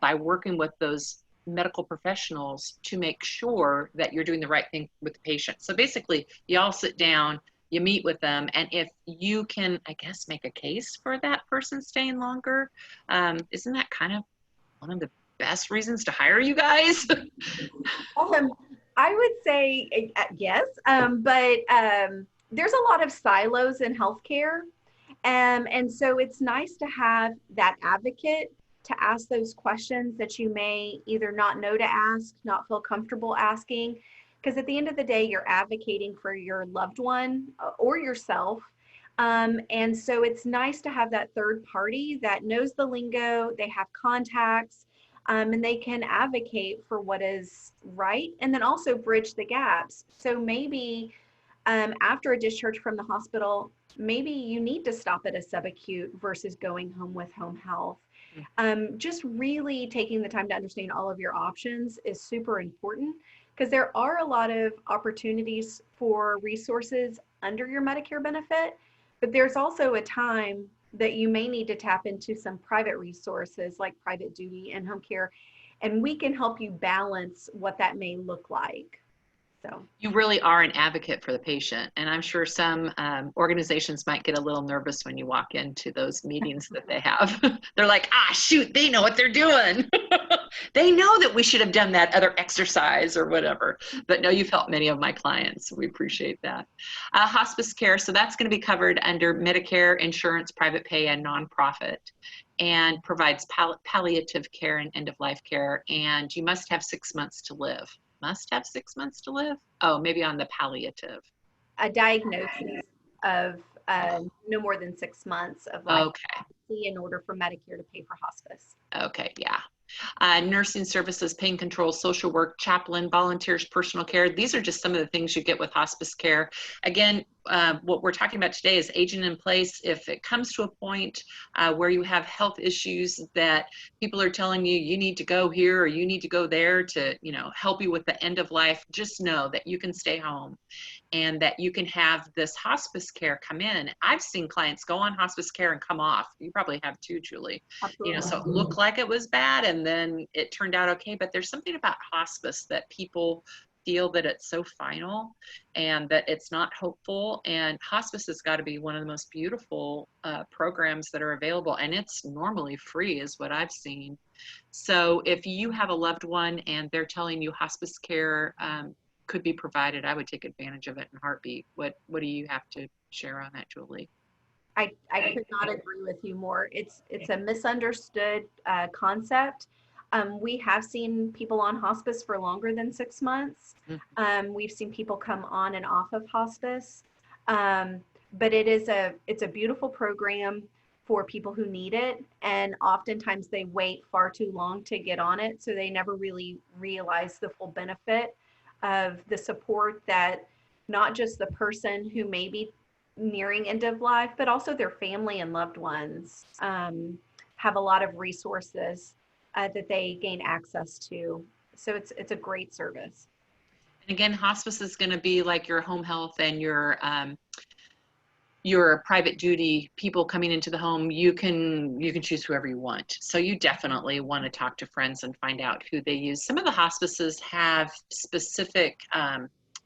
by working with those medical professionals to make sure that you're doing the right thing with the patient. So basically, you all sit down, you meet with them, and if you can, I guess, make a case for that person staying longer, isn't that kind of one of the best reasons to hire you guys? I would say yes, but there's a lot of silos in healthcare. And so it's nice to have that advocate to ask those questions that you may either not know to ask, not feel comfortable asking, because at the end of the day, you're advocating for your loved one or yourself. And so it's nice to have that third party that knows the lingo, they have contacts, and they can advocate for what is right, and then also bridge the gaps. So maybe after a discharge from the hospital, maybe you need to stop at a subacute versus going home with home health. Just really taking the time to understand all of your options is super important, because there are a lot of opportunities for resources under your Medicare benefit, but there's also a time that you may need to tap into some private resources like private duty and home care, and we can help you balance what that may look like. So You really are an advocate for the patient. And I'm sure some organizations might get a little nervous when you walk into those meetings that they have. They're like, shoot, they know what they're doing. They know that we should have done that other exercise or whatever. But no, you've helped many of my clients. We appreciate that. Hospice care. So that's going to be covered under Medicare, insurance, private pay, and nonprofit, and provides palliative care and end-of-life care. And you must have 6 months to live. Must have 6 months to live? Oh, maybe on the palliative. a diagnosis of no more than 6 months of life Okay. in order for Medicare to pay for hospice. Okay, yeah. Nursing services, pain control, social work, chaplain, volunteers, personal care. These are just some of the things you get with hospice care. Again, what we're talking about today is aging in place. If it comes to a point where you have health issues that people are telling you, you need to go here or you need to go there to, help you with the end of life, just know that you can stay home and that you can have this hospice care come in. I've seen clients go on hospice care and come off. You probably have too, Julie. Absolutely. So it looked like it was bad and then it turned out okay. But there's something about hospice that people feel that it's so final and that it's not hopeful. And hospice has got to be one of the most beautiful programs that are available. And it's normally free is what I've seen. So if you have a loved one and they're telling you hospice care could be provided, I would take advantage of it in a heartbeat. What do you have to share on that, Julie? I could not agree with you more. It's a misunderstood concept. We have seen people on hospice for longer than 6 months. We've seen people come on and off of hospice, but it's a beautiful program for people who need it, and oftentimes they wait far too long to get on it, so they never really realize the full benefit of the support that not just the person who may be nearing end of life, but also their family and loved ones have a lot of resources that they gain access to. So it's a great service. And again, hospice is going to be like your home health and your private duty people coming into the home. You can choose whoever you want. So you definitely want to talk to friends and find out who they use. Some of the hospices have specific,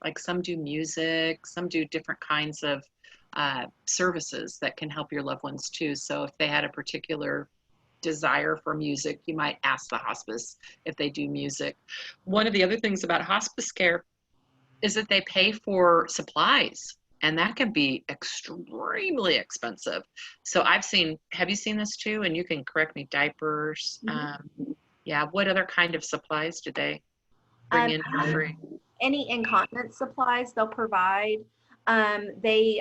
like some do music, some do different kinds of services that can help your loved ones too. So if they had a particular desire for music, you might ask the hospice if they do music. One of the other things about hospice care is that they pay for supplies, and that can be extremely expensive. So have you seen this too? And you can correct me, diapers. Yeah, what other kind of supplies do they bring in for free? Any incontinence supplies they'll provide. They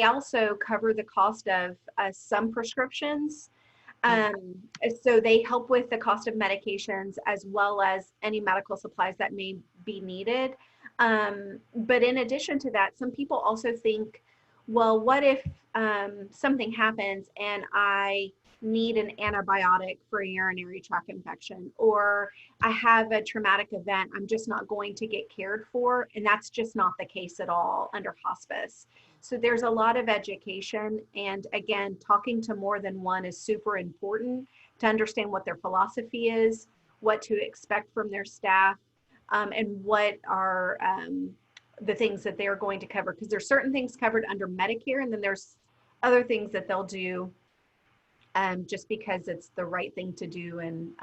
also cover the cost of some prescriptions. So they help with the cost of medications as well as any medical supplies that may be needed. But in addition to that, some people also think, well, what if something happens and I need an antibiotic for a urinary tract infection, or I have a traumatic event I'm just not going to get cared for? And that's just not the case at all under hospice. So there's a lot of education. And again, talking to more than one is super important to understand what their philosophy is, what to expect from their staff, and what are the things that they're going to cover. Because there's certain things covered under Medicare, and then there's other things that they'll do just because it's the right thing to do and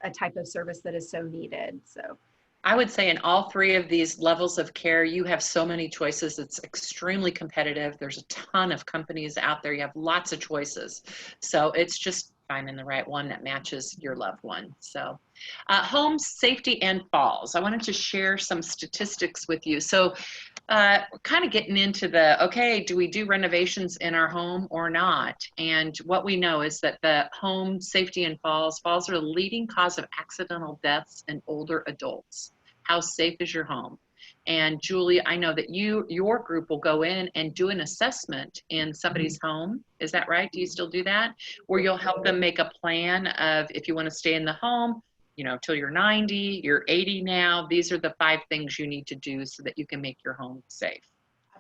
a type of service that is so needed. So I would say in all three of these levels of care, you have so many choices. It's extremely competitive. There's a ton of companies out there. You have lots of choices. So it's just finding the right one that matches your loved one. So home safety and falls. I wanted to share some statistics with you. So kind of getting into okay, do we do renovations in our home or not? And what we know is that the home safety and falls are the leading cause of accidental deaths in older adults. How safe is your home? And Julie, I know that your group will go in and do an assessment in somebody's home. Is that right? Do you still do that? Where you'll help them make a plan of if you want to stay in the home, till you're 90, you're 80 now. These are the 5 things you need to do so that you can make your home safe.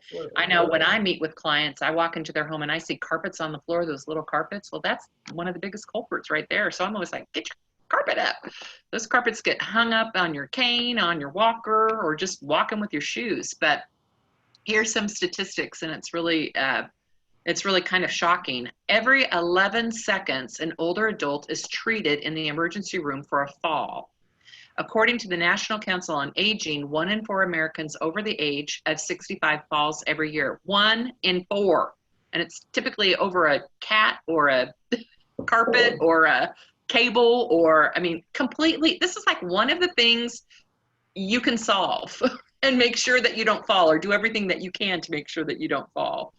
absolutely. I know when I meet with clients, I walk into their home and I see carpets on the floor, those little carpets. Well, that's one of the biggest culprits right there. So I'm always like, get carpet up. Those carpets get hung up on your cane, on your walker, or just walking with your shoes. But here's some statistics, and it's really kind of shocking. Every 11 seconds, an older adult is treated in the emergency room for a fall. According to the National Council on Aging, 1 in 4 Americans over the age of 65 falls every year. 1 in 4. And it's typically over a cat or a carpet or a cable or, I mean, completely. This is like one of the things you can solve and make sure that you don't fall, or do everything that you can to make sure that you don't fall.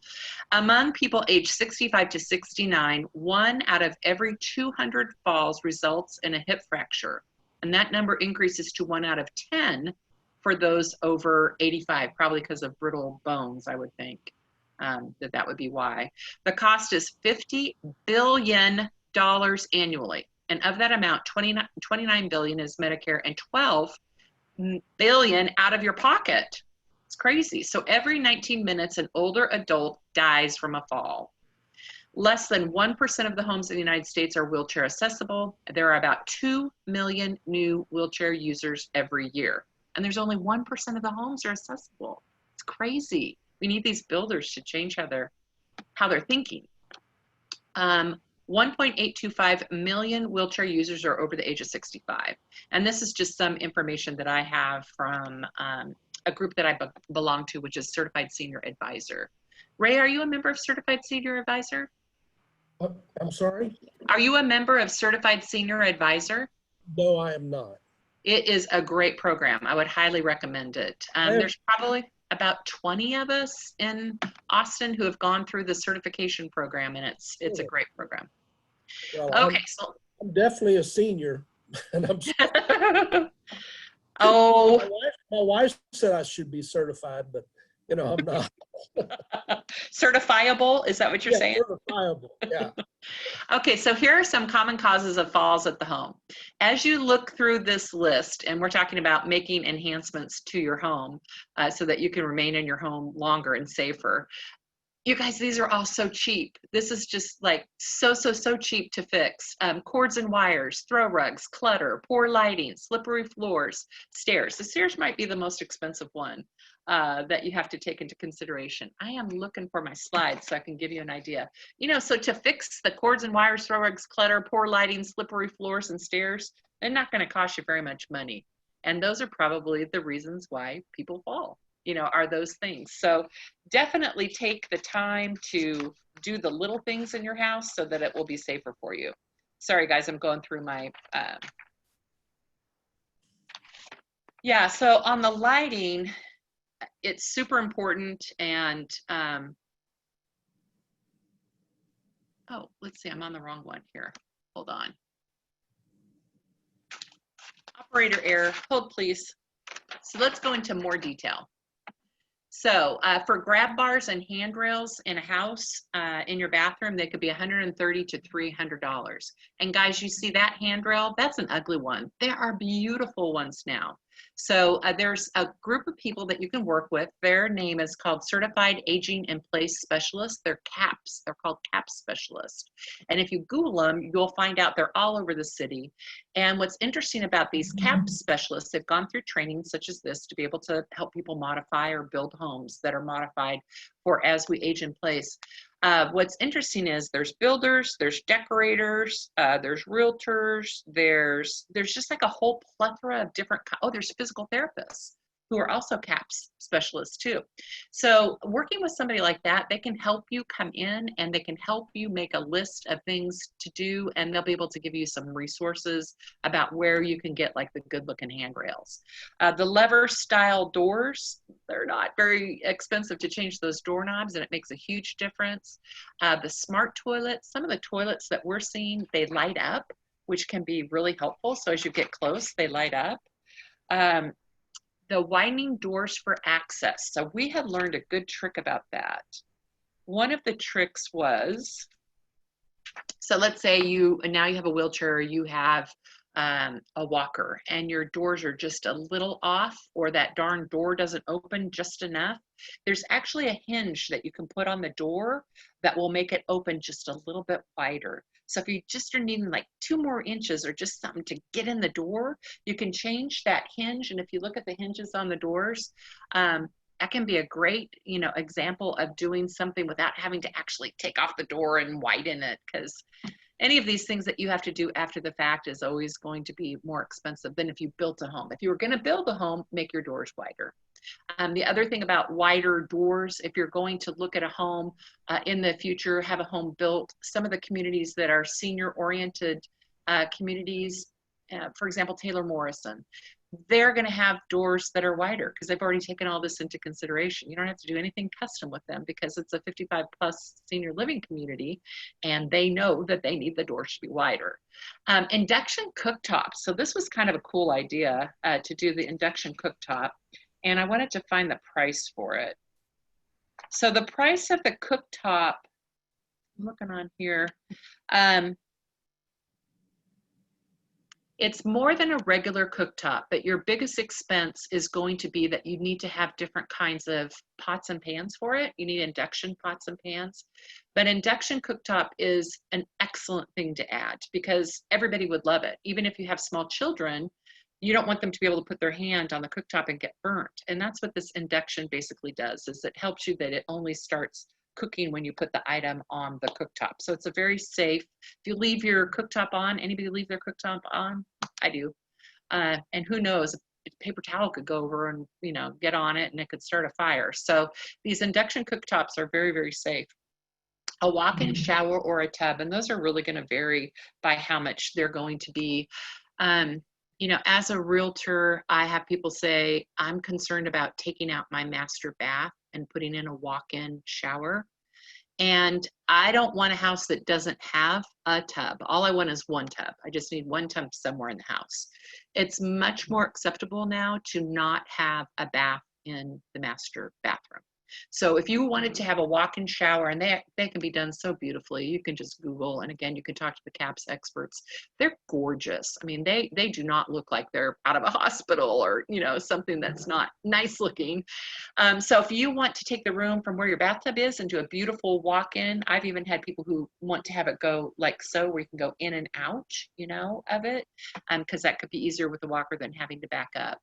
Among people aged 65 to 69, 1 out of every 200 falls results in a hip fracture. And that number increases to 1 out of 10 for those over 85, probably because of brittle bones, I would think. That would be why. The cost is $50 billion annually. And of that amount, 29 billion is Medicare and 12 billion out of your pocket. It's crazy. So every 19 minutes, an older adult dies from a fall. Less than 1% of the homes in the United States are wheelchair accessible. There are about 2 million new wheelchair users every year. And there's only 1% of the homes are accessible. It's crazy. We need these builders to change how they're thinking. 1.825 million wheelchair users are over the age of 65. And this is just some information that I have from a group that I belong to, which is Certified Senior Advisor. Ray, are you a member of Certified Senior Advisor? I'm sorry? Are you a member of Certified Senior Advisor? No, I am not. It is a great program. I would highly recommend it. There's probably about 20 of us in Austin who have gone through the certification program, and it's a great program. Well, Okay, so I'm definitely a senior, and I'm oh, my wife said I should be certified, but you know, I'm not. certifiable, is that what you're saying? Certifiable, yeah. Okay, so here are some common causes of falls at the home. As you look through this list, and we're talking about making enhancements to your home so that you can remain in your home longer and safer. You guys, these are all so cheap. This is just like so cheap to fix. Cords and wires, throw rugs, clutter, poor lighting, slippery floors, stairs. The stairs might be the most expensive one that you have to take into consideration. I am looking for my slides so I can give you an idea. You know, so to fix the cords and wires, throw rugs, clutter, poor lighting, slippery floors, and stairs, they're not going to cost you very much money. And those are probably the reasons why people fall. You know, are those things. So definitely take the time to do the little things in your house so that it will be safer for you. Sorry guys, I'm going through my, yeah, so on the lighting, it's super important. And, oh, let's see, I'm on the wrong one here. Hold on. Operator error, hold please. So let's go into more detail. So for grab bars and handrails in a house, in your bathroom, they could be $130 to $300. And guys, you see that handrail? That's an ugly one. There are beautiful ones now. So there's a group of people that you can work with. Their name is called Certified Aging in Place Specialists. They're CAPS. They're called CAPS specialists. And if you Google them, you'll find out they're all over the city. And what's interesting about these CAPS specialists, they've gone through training such as this to be able to help people modify or build homes that are modified for as we age in place. What's interesting is there's builders, there's decorators, there's realtors, there's just like a whole plethora of different, oh, there's physical therapists who are also CAPS specialists too. So working with somebody like that, they can help you come in and they can help you make a list of things to do, and they'll be able to give you some resources about where you can get like the good looking handrails. The lever style doors, they're not very expensive to change those doorknobs, and it makes a huge difference. The smart toilets, some of the toilets that we're seeing, they light up, which can be really helpful. So as you get close, they light up. The winding doors for access. So we had learned a good trick about that. One of the tricks was, so let's say now you have a wheelchair, you have a walker and your doors are just a little off, or that darn door doesn't open just enough, there's actually a hinge that you can put on the door that will make it open just a little bit wider. So if you just are needing like 2 more inches or just something to get in the door, you can change that hinge. And if you look at the hinges on the doors, that can be a great, example of doing something without having to actually take off the door and widen it, because any of these things that you have to do after the fact is always going to be more expensive than if you built a home. If you were going to build a home, make your doors wider. The other thing about wider doors, if you're going to look at a home in the future, have a home built, some of the communities that are senior-oriented communities, for example, Taylor Morrison, they're going to have doors that are wider because they've already taken all this into consideration. You don't have to do anything custom with them because it's a 55 plus senior living community and they know that they need the doors to be wider. Induction cooktop. So this was kind of a cool idea to do the induction cooktop, and I wanted to find the price for it. So the price of the cooktop, I'm looking on here, it's more than a regular cooktop, but your biggest expense is going to be that you need to have different kinds of pots and pans for it. You need induction pots and pans. But induction cooktop is an excellent thing to add because everybody would love it. Even if you have small children, you don't want them to be able to put their hand on the cooktop and get burnt. And that's what this induction basically does, is it helps you that it only starts cooking when you put the item on the cooktop. So it's a very safe, if you leave your cooktop on, anybody leave their cooktop on? I do. And who knows, a paper towel could go over and, get on it and it could start a fire. So these induction cooktops are very, very safe. A walk-in shower or a tub, and those are really going to vary by how much they're going to be. As a realtor, I have people say, I'm concerned about taking out my master bath and putting in a walk-in shower. And I don't want a house that doesn't have a tub. All I want is one tub. I just need one tub somewhere in the house. It's much more acceptable now to not have a bath in the master bathroom. So if you wanted to have a walk-in shower, and they can be done so beautifully, you can just Google, and again, you can talk to the CAPS experts. They're gorgeous. I mean, they do not look like they're out of a hospital or, something that's not nice looking. So if you want to take the room from where your bathtub is and do a beautiful walk-in, I've even had people who want to have it go like so, where you can go in and out, of it, because that could be easier with the walker than having to back up.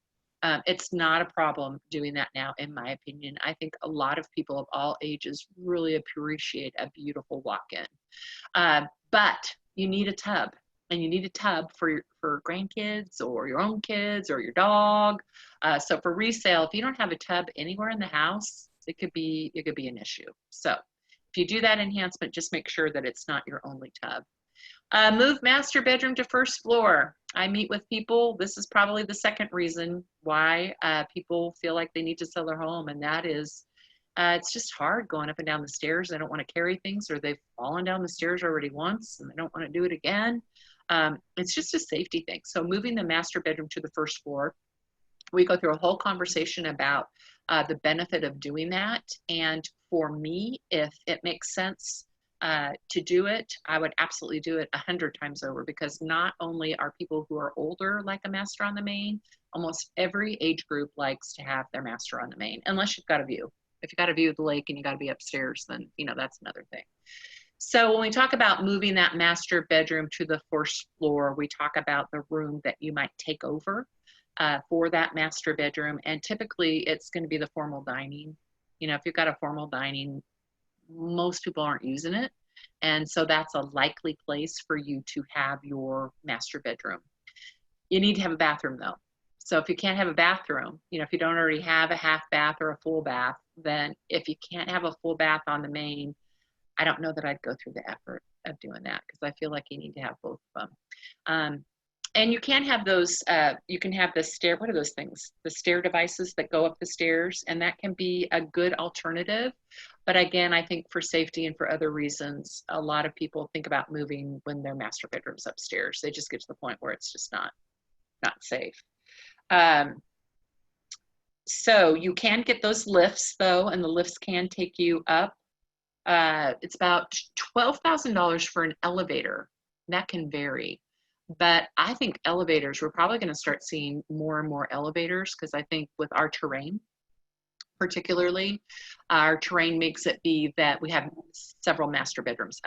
It's not a problem doing that now, in my opinion. I think a lot of people of all ages really appreciate a beautiful walk-in. But you need a tub, and you need a tub for grandkids or your own kids or your dog. So for resale, if you don't have a tub anywhere in the house, it could be an issue. So if you do that enhancement, just make sure that it's not your only tub. Move master bedroom to first floor. I meet with people. This is probably the second reason why people feel like they need to sell their home, and that is it's just hard going up and down the stairs. They don't want to carry things, or they've fallen down the stairs already once and they don't want to do it again. It's just a safety thing. So moving the master bedroom to the first floor, we go through a whole conversation about the benefit of doing that. And for me, if it makes sense to do it, I would absolutely do it 100 times over, because not only are people who are older like a master on the main, almost every age group likes to have their master on the main, unless you've got a view. If you've got a view of the lake and you got to be upstairs, then that's another thing. So when we talk about moving that master bedroom to the first floor, we talk about the room that you might take over for that master bedroom, and typically it's going to be the formal dining. If you've got a formal dining, most people aren't using it, and so that's a likely place for you to have your master bedroom. You need to have a bathroom though. So if you can't have a bathroom, if you don't already have a half bath or a full bath, then if you can't have a full bath on the main, I don't know that I'd go through the effort of doing that, because I feel like you need to have both of them. And you can have those, you can have the stair, what are those things? The stair devices that go up the stairs, and that can be a good alternative. But again, I think for safety and for other reasons, a lot of people think about moving when their master bedroom's upstairs. They just get to the point where it's just not safe. So you can get those lifts though, and the lifts can take you up. It's about $12,000 for an elevator. That can vary. But I think elevators, we're probably going to start seeing more and more elevators, because I think with our terrain, particularly, our terrain makes it be that we have several master bedrooms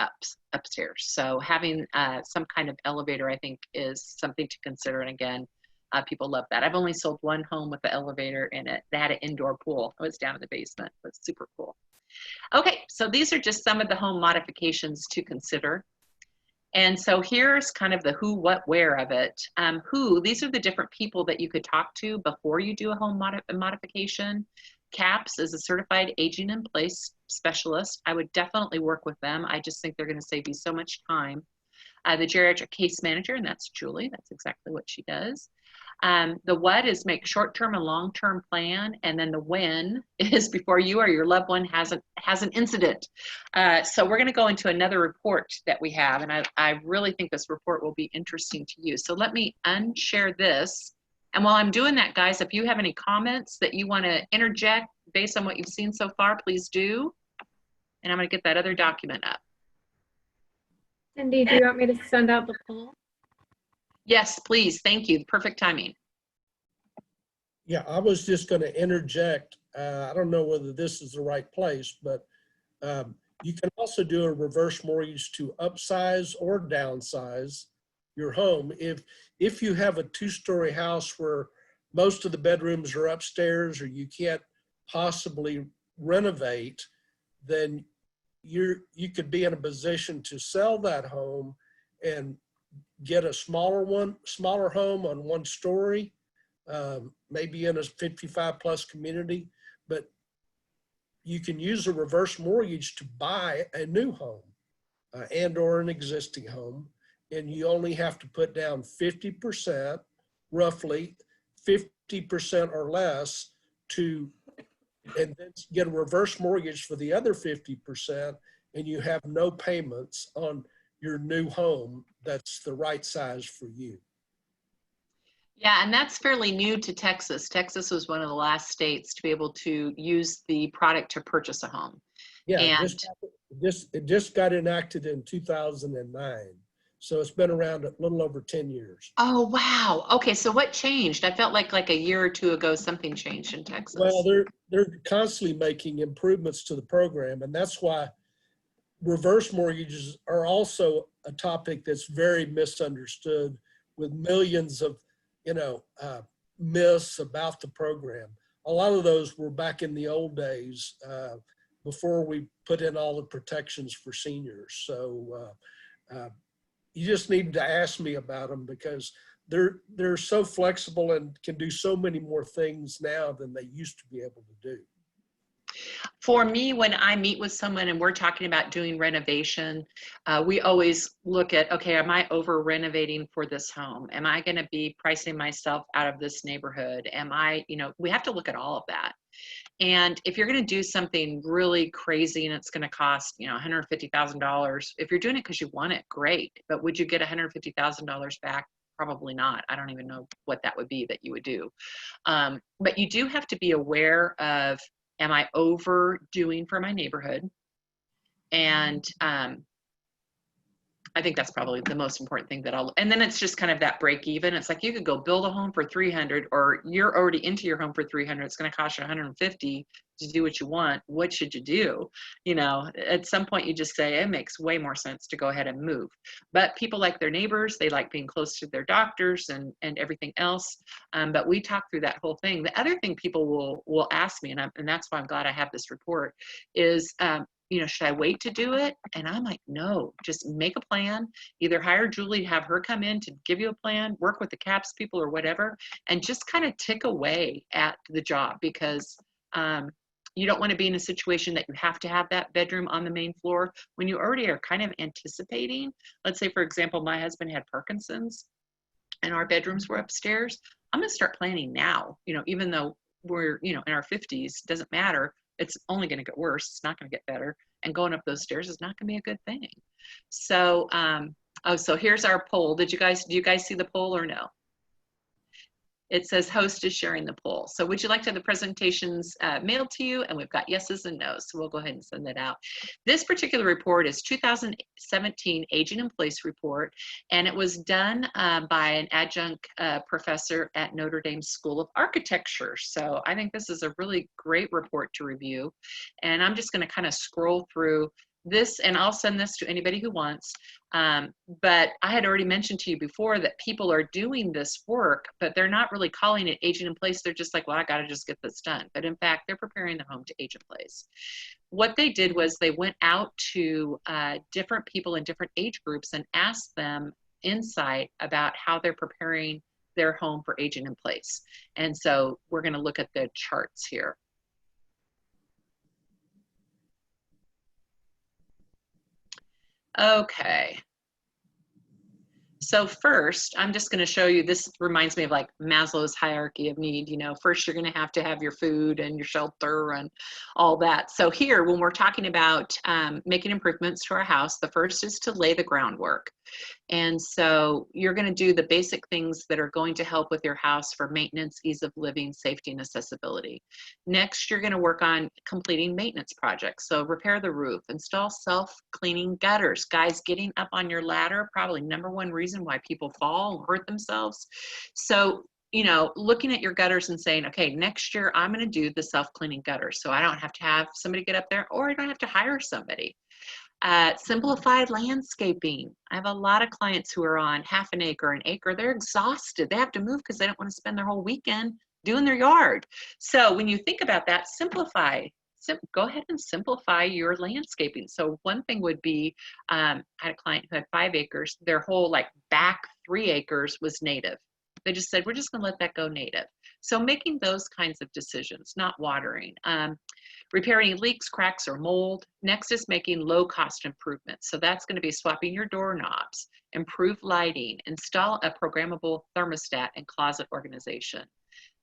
upstairs. So having some kind of elevator, I think, is something to consider. And again, people love that. I've only sold one home with the elevator in it. They had an indoor pool. It was down in the basement. It was super cool. Okay, so these are just some of the home modifications to consider. And so here's kind of the who, what, where of it. Who, these are the different people that you could talk to before you do a home modification. CAPS is a certified aging in place specialist. I would definitely work with them. I just think they're going to save you so much time. The geriatric case manager, and that's Julie. That's exactly what she does. The what is make short-term and long-term plan, and then the when is before you or your loved one has an incident. So we're going to go into another report that we have, and I really think this report will be interesting to you. So let me unshare this. And while I'm doing that, guys, if you have any comments that you want to interject based on what you've seen so far, please do. And I'm going to get that other document up. Cyndi, do you want me to send out the poll? Yes, please. Thank you. Perfect timing. Yeah, I was just going to interject. I don't know whether this is the right place, but you can also do a reverse mortgage to upsize or downsize your home. If you have a 2-story house where most of the bedrooms are upstairs, or you can't possibly renovate, then you could be in a position to sell that home and get a smaller home on 1 story, maybe in a 55+ community, but you can use a reverse mortgage to buy a new home and or an existing home, and you only have to put down 50%, roughly 50% or less, and then get a reverse mortgage for the other 50%, and you have no payments on your new home that's the right size for you. Yeah, and that's fairly new to Texas. Texas was one of the last states to be able to use the product to purchase a home. Yeah, And it just got enacted in 2009. So it's been around a little over 10 years. oh, wow. Okay, so what changed? I felt like a year or two ago something changed in Texas. Well, they're constantly making improvements to the program, and that's why reverse mortgages are also a topic that's very misunderstood, with millions of myths about the program. A lot of those were back in the old days, before we put in all the protections for seniors. So you just need to ask me about them, because they're so flexible and can do so many more things now than they used to be able to do. For me, when I meet with someone and we're talking about doing renovation, we always look at, okay, am I over renovating for this home? Am I going to be pricing myself out of this neighborhood? Am I, we have to look at all of that. And if you're going to do something really crazy and it's going to cost, $150,000, if you're doing it because you want it, great. But would you get $150,000 back? Probably not. I don't even know what that would be that you would do. But you do have to be aware of, am I overdoing for my neighborhood? And I think that's probably the most important thing and then it's just kind of that break even. It's like you could go build a home for 300, or you're already into your home for 300. It's going to cost you 150 to do what you want. What should you do? At some point you just say, it makes way more sense to go ahead and move. But people like their neighbors, they like being close to their doctors and everything else. But we talk through that whole thing. The other thing people will ask me, and that's why I'm glad I have this report, is, should I wait to do it? And I'm like, no, just make a plan. Either hire Julie, have her come in to give you a plan, work with the CAPS people or whatever, and just kind of tick away at the job, because you don't want to be in a situation that you have to have that bedroom on the main floor when you already are kind of anticipating. Let's say, for example, my husband had Parkinson's and our bedrooms were upstairs. I'm going to start planning now, even though we're, in our 50s, doesn't matter. It's only going to get worse. It's not going to get better. And going up those stairs is not going to be a good thing. So, so here's our poll. Do you guys see the poll or no? It says host is sharing the poll. So would you like to have the presentations mailed to you? And we've got yeses and nos, so we'll go ahead and send that out. This particular report is 2017 Aging in Place report, and it was done by an adjunct professor at Notre Dame School of Architecture. So I think this is a really great report to review. And I'm just going to kind of scroll through this, and I'll send this to anybody who wants. But I had already mentioned to you before that people are doing this work, but they're not really calling it aging in place. They're just like, well, I got to just get this done. But in fact, they're preparing the home to age in place. What they did was they went out to different people in different age groups and asked them insight about how they're preparing their home for aging in place. And so we're going to look at the charts here. Okay. So first, I'm just going to show you, this reminds me of like Maslow's hierarchy of need. You know, first you're going to have your food and your shelter and all that. So here, when we're talking about making improvements to our house, the first is to lay the groundwork. And so you're going to do the basic things that are going to help with your house for maintenance, ease of living, safety, and accessibility. Next, you're going to work on completing maintenance projects. So repair the roof, install self-cleaning gutters. Guys, getting up on your ladder, probably #1 reason why people fall and hurt themselves. So, you know, looking at your gutters and saying, okay, next year I'm going to do the self-cleaning gutters. So I don't have to have somebody get up there, or I don't have to hire somebody. Simplified landscaping. I have a lot of clients who are on ½ an acre, an acre. They're exhausted. They have to move because they don't want to spend their whole weekend doing their yard. So when you think about that, simplify. Go ahead and simplify your landscaping. So one thing would be, I had a client who had 5 acres. Their whole like back 3 acres was native. They just said, we're just going to let that go native. So making those kinds of decisions, not watering. Repairing leaks, cracks, or mold. Next is making low-cost improvements. So that's going to be swapping your doorknobs, improve lighting, install a programmable thermostat, and closet organization.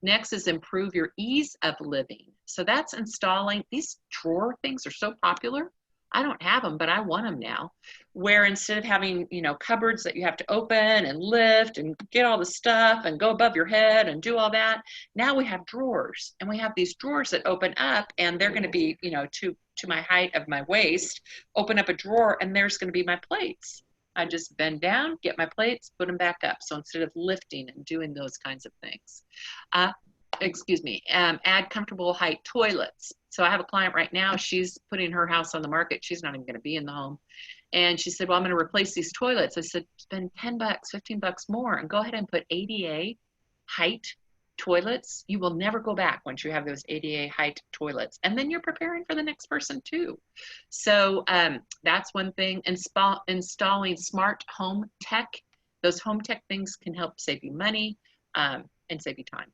Next is improve your ease of living. So that's installing, these drawer things are so popular. I don't have them, but I want them now, where instead of having, you know, cupboards that you have to open and lift and get all the stuff and go above your head and do all that, now we have drawers, and we have these drawers that open up, and they're going to be, you know, to my height of my waist. Open up a drawer, and there's going to be my plates. I just bend down, get my plates, put them back up. So instead of lifting and doing those kinds of things. Add comfortable height toilets. So I have a client right now, she's putting her house on the market. She's not even going to be in the home. And she said, well, I'm going to replace these toilets. I said, spend $10, $15 more and go ahead and put ADA height toilets. You will never go back once you have those ADA height toilets. And then you're preparing for the next person too. So that's one thing. Installing smart home tech. Those home tech things can help save you money and save you time.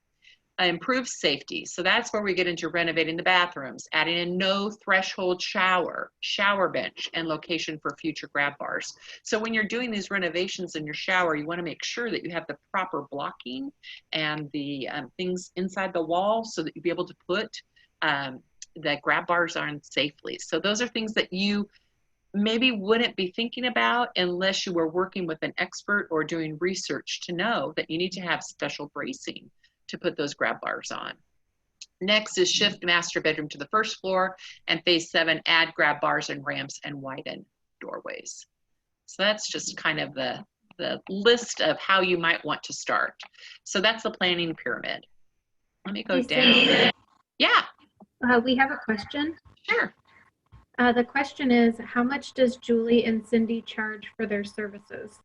Improve safety. So that's where we get into renovating the bathrooms, adding a no threshold shower bench, and location for future grab bars. So when you're doing these renovations in your shower, you want to make sure that you have the proper blocking and the things inside the wall so that you'll be able to put the grab bars on safely. So those are things that you maybe wouldn't be thinking about unless you were working with an expert or doing research to know that you need to have special bracing to put those grab bars on. Next is shift master bedroom to the first floor, and phase 7, add grab bars and ramps and widen doorways. So that's just kind of the list of how you might want to start. So that's the planning pyramid. Let me go down. Cyndi, Yeah. we have a question. Sure. The question is, how much does Julie and Cyndi charge for their services?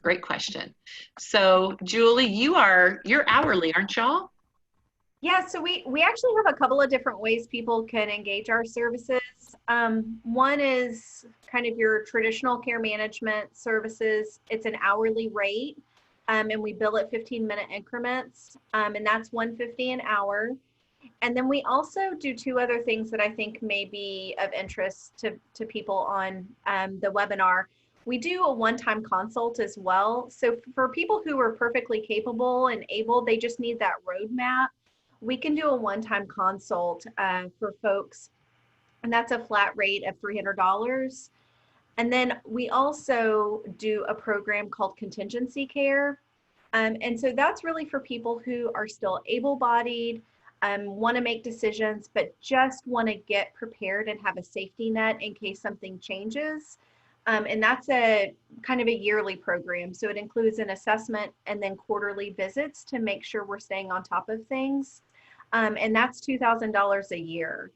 Great question. So Julie, you're hourly, aren't y'all? Yeah, so we actually have a couple of different ways people can engage our services. One is kind of your traditional care management services. It's an hourly rate, and we bill at 15-minute increments, and that's $150 an hour. And then we also do 2 other things that I think may be of interest to people on the webinar. We do a one-time consult as well. So for people who are perfectly capable and able, they just need that roadmap, we can do a one-time consult for folks, and that's a flat rate of $300. And then we also do a program called contingency care. And so that's really for people who are still able-bodied, want to make decisions, but just want to get prepared and have a safety net in case something changes. And that's a kind of a yearly program. So it includes an assessment and then quarterly visits to make sure we're staying on top of things. And that's $2,000 a year.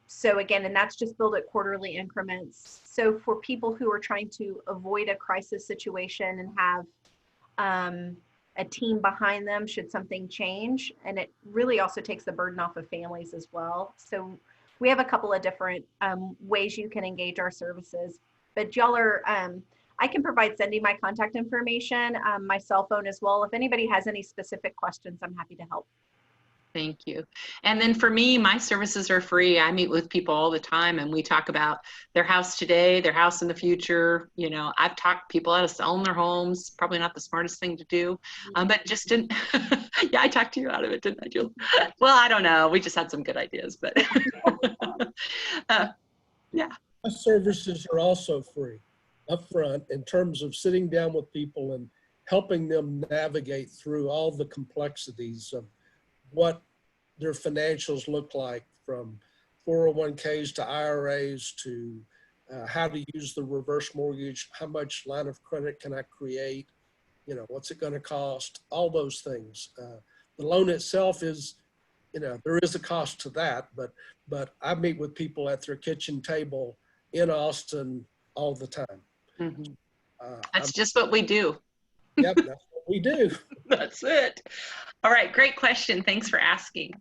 So again, and that's just billed at quarterly increments. So for people who are trying to avoid a crisis situation and have a team behind them should something change, and it really also takes the burden off of families as well. So we have a couple of different ways you can engage our services, but y'all are, I can provide Cyndi my contact information, my cell phone as well. If anybody has any specific questions, I'm happy to help. Thank you. And then for me, my services are free. I meet with people all the time and we talk about their house today, their house in the future. You know, I've talked people out of selling their homes, probably not the smartest thing to do, but just didn't, yeah, I talked to you out of it, didn't I, Jill? Well, I don't know. We just had some good ideas, but yeah. My services are also free upfront in terms of sitting down with people and helping them navigate through all the complexities of what their financials look like, from 401ks to IRAs to how to use the reverse mortgage, how much line of credit can I create, you know, what's it going to cost, all those things. The loan itself is, you know, there is a cost to that, but I meet with people at their kitchen table in Austin all the time. Mm-hmm. That's just what we do. Yep, that's what we do. That's it. All right, great question. Thanks for asking.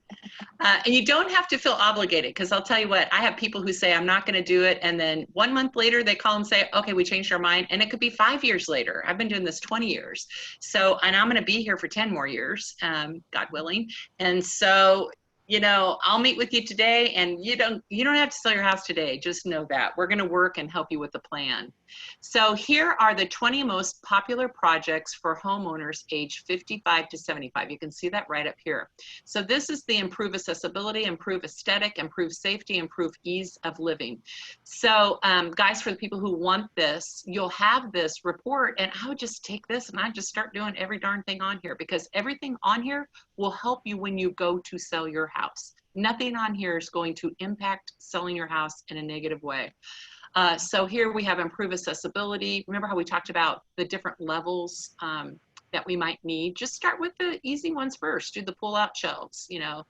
And you don't have to feel obligated, because I'll tell you what, I have people who say, I'm not going to do it. And then 1 month later, they call and say, okay, we changed our mind. And it could be 5 years later. I've been doing this 20 years. So, and I'm going to be here for 10 more years, God willing. And so, you know, I'll meet with you today, and you don't have to sell your house today. Just know that we're going to work and help you with the plan. So here are the 20 most popular projects for homeowners age 55 to 75. You can see that right up here. So this is the improve accessibility, improve aesthetic, improve safety, improve ease of living. So guys, for the people who want this, you'll have this report, and I would just take this and I'd just start doing every darn thing on here, because everything on here will help you when you go to sell your house. Nothing on here is going to impact selling your house in a negative way. So here we have improve accessibility. Remember how we talked about the different levels that we might need? Just start with the easy ones first. Do the pull-out shelves, you know,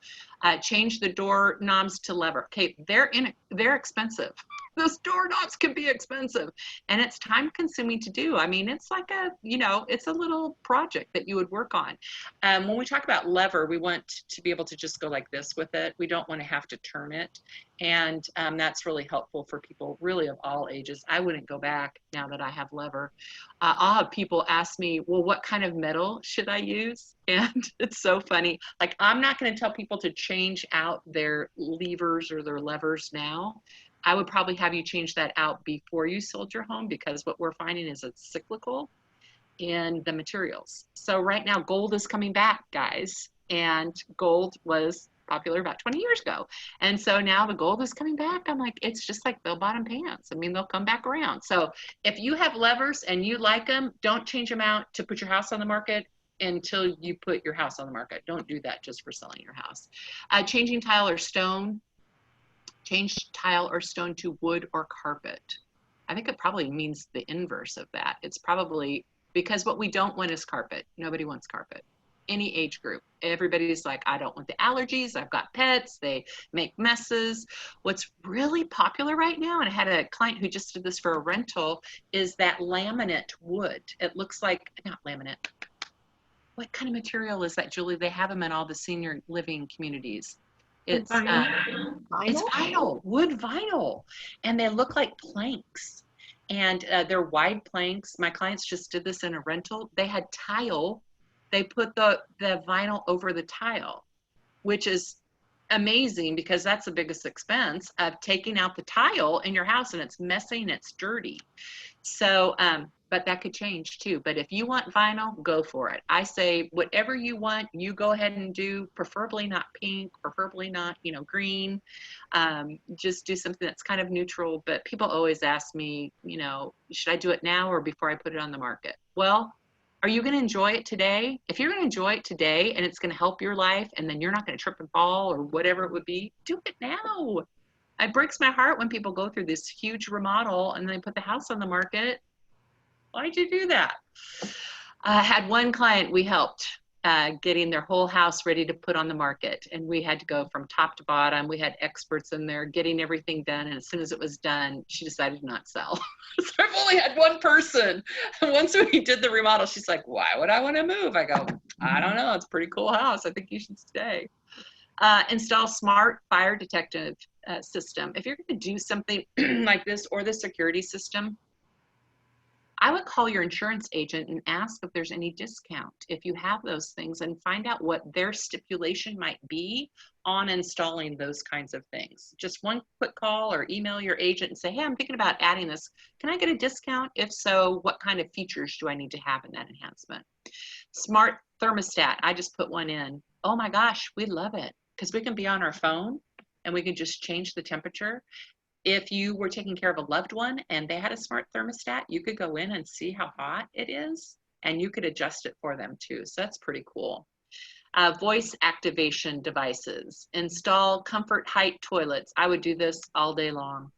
change the door knobs to lever. Okay, they're expensive. Those door knobs can be expensive, and it's time consuming to do. I mean, it's like a, you know, it's a little project that you would work on. When we talk about lever, we want to be able to just go like this with it. We don't want to have to turn it. And that's really helpful for people really of all ages. I wouldn't go back now that I have lever. I'll have people ask me, well, what kind of metal should I use? And it's so funny. Like, I'm not going to tell people to change out their levers or their levers now. I would probably have you change that out before you sold your home, because what we're finding is it's cyclical in the materials. So right now, gold is coming back, guys, and gold was popular about 20 years ago. And so now the gold is coming back. I'm like, it's just like bell-bottom pants. I mean, they'll come back around. So if you have levers and you like them, don't change them out to put your house on the market until you put your house on the market. Don't do that just for selling your house. Changing tile or stone. Change tile or stone to wood or carpet. I think it probably means the inverse of that. It's probably because what we don't want is carpet. Nobody wants carpet. Any age group. Everybody's like, I don't want the allergies. I've got pets. They make messes. What's really popular right now, and I had a client who just did this for a rental, is that laminate wood. It looks like, not laminate. What kind of material is that, Julie? They have them in all the senior living communities. It's vinyl, wood vinyl, and they look like planks, and they're wide planks. My clients just did this in a rental. They had tile. They put the vinyl over the tile, which is amazing, because that's the biggest expense of taking out the tile in your house, and it's messy and it's dirty. So, but that could change too. But if you want vinyl, go for it. I say whatever you want, you go ahead and do, preferably not pink, preferably not, you know, green. Just do something that's kind of neutral. But people always ask me, you know, should I do it now or before I put it on the market? Well, Are you going to enjoy it today? If you're going to enjoy it today and it's going to help your life and then you're not going to trip and fall or whatever it would be, do it now. It breaks my heart when people go through this huge remodel and they put the house on the market. Why'd you do that? I had one client we helped getting their whole house ready to put on the market. And we had to go from top to bottom. We had experts in there getting everything done. And as soon as it was done, she decided to not sell. So I've only had one person. And once we did the remodel, she's like, why would I want to move? I go, I don't know. It's a pretty cool house. I think you should stay. Install smart fire detective system. If you're going to do something like this or the security system, I would call your insurance agent and ask if there's any discount if you have those things, and find out what their stipulation might be on installing those kinds of things. Just one quick call or email your agent and say, hey, I'm thinking about adding this. Can I get a discount? If so, what kind of features do I need to have in that enhancement? Smart thermostat. I just put one in. Oh my gosh, we love it because we can be on our phone and we can just change the temperature. If you were taking care of a loved one and they had a smart thermostat, you could go in and see how hot it is, and you could adjust it for them too. So that's pretty cool. Voice activation devices. Install comfort height toilets. I would do this all day long.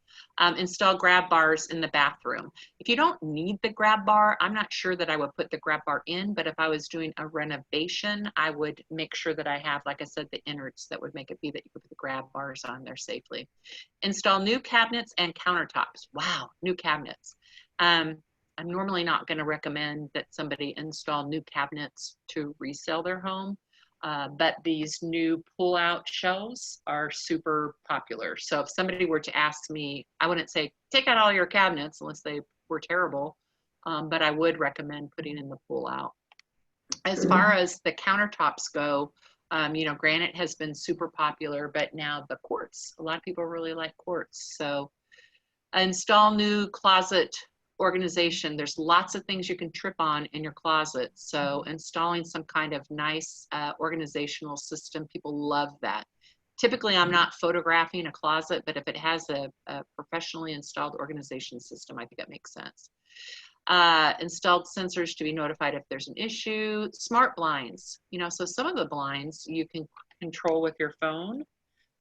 Install grab bars in the bathroom. If you don't need the grab bar, I'm not sure that I would put the grab bar in, but if I was doing a renovation, I would make sure that I have, like I said, the innards that would make it be that you could put the grab bars on there safely. Install new cabinets and countertops. Wow, new cabinets. I'm normally not going to recommend that somebody install new cabinets to resell their home. But these new pull-out shelves are super popular. So if somebody were to ask me, I wouldn't say take out all your cabinets unless they were terrible, but I would recommend putting in the pull-out. As far as the countertops go, you know, granite has been super popular, but now the quartz, a lot of people really like quartz. So install new closet organization. There's lots of things you can trip on in your closet. So installing some kind of nice organizational system, people love that. Typically, I'm not photographing a closet, but if it has a professionally installed organization system, I think that makes sense. Installed sensors to be notified if there's an issue. Smart blinds, you know, so some of the blinds you can control with your phone.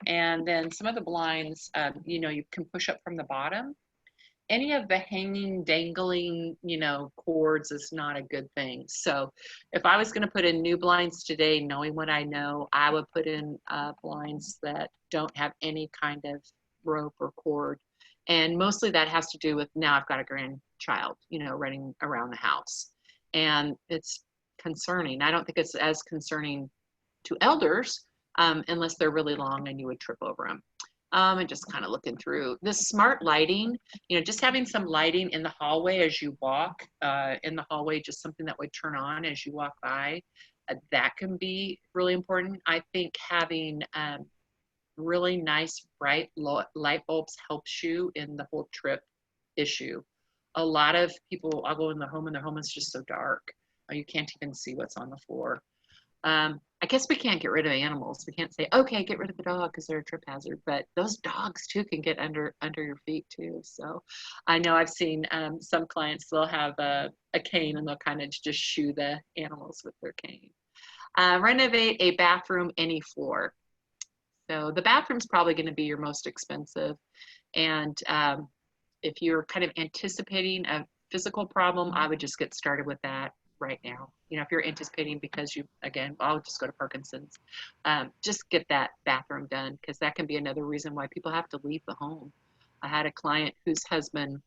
And then some of the blinds, you know, you can push up from the bottom. Any of the hanging, dangling, you know, cords is not a good thing. So if I was going to put in new blinds today, knowing what I know, I would put in blinds that don't have any kind of rope or cord. And mostly that has to do with, now I've got a grandchild, you know, running around the house. And it's concerning. I don't think it's as concerning to elders unless they're really long and you would trip over them. And just kind of looking through this smart lighting, you know, just having some lighting in the hallway as you walk in the hallway, just something that would turn on as you walk by, that can be really important. I think having really nice bright light bulbs helps you in the whole trip issue. A lot of people, I'll go in the home and their home is just so dark, you can't even see what's on the floor. I guess we can't get rid of animals. We can't say, okay, get rid of the dog because they're a trip hazard, but those dogs too can get under your feet too. So I know I've seen some clients, they'll have a cane and they'll kind of just shoo the animals with their cane. Renovate a bathroom, any floor. So the bathroom's probably going to be your most expensive. And if you're kind of anticipating a physical problem, I would just get started with that right now. You know, if you're anticipating because you, again, I'll just go to Parkinson's, just get that bathroom done, because that can be another reason why people have to leave the home. I had a client whose husband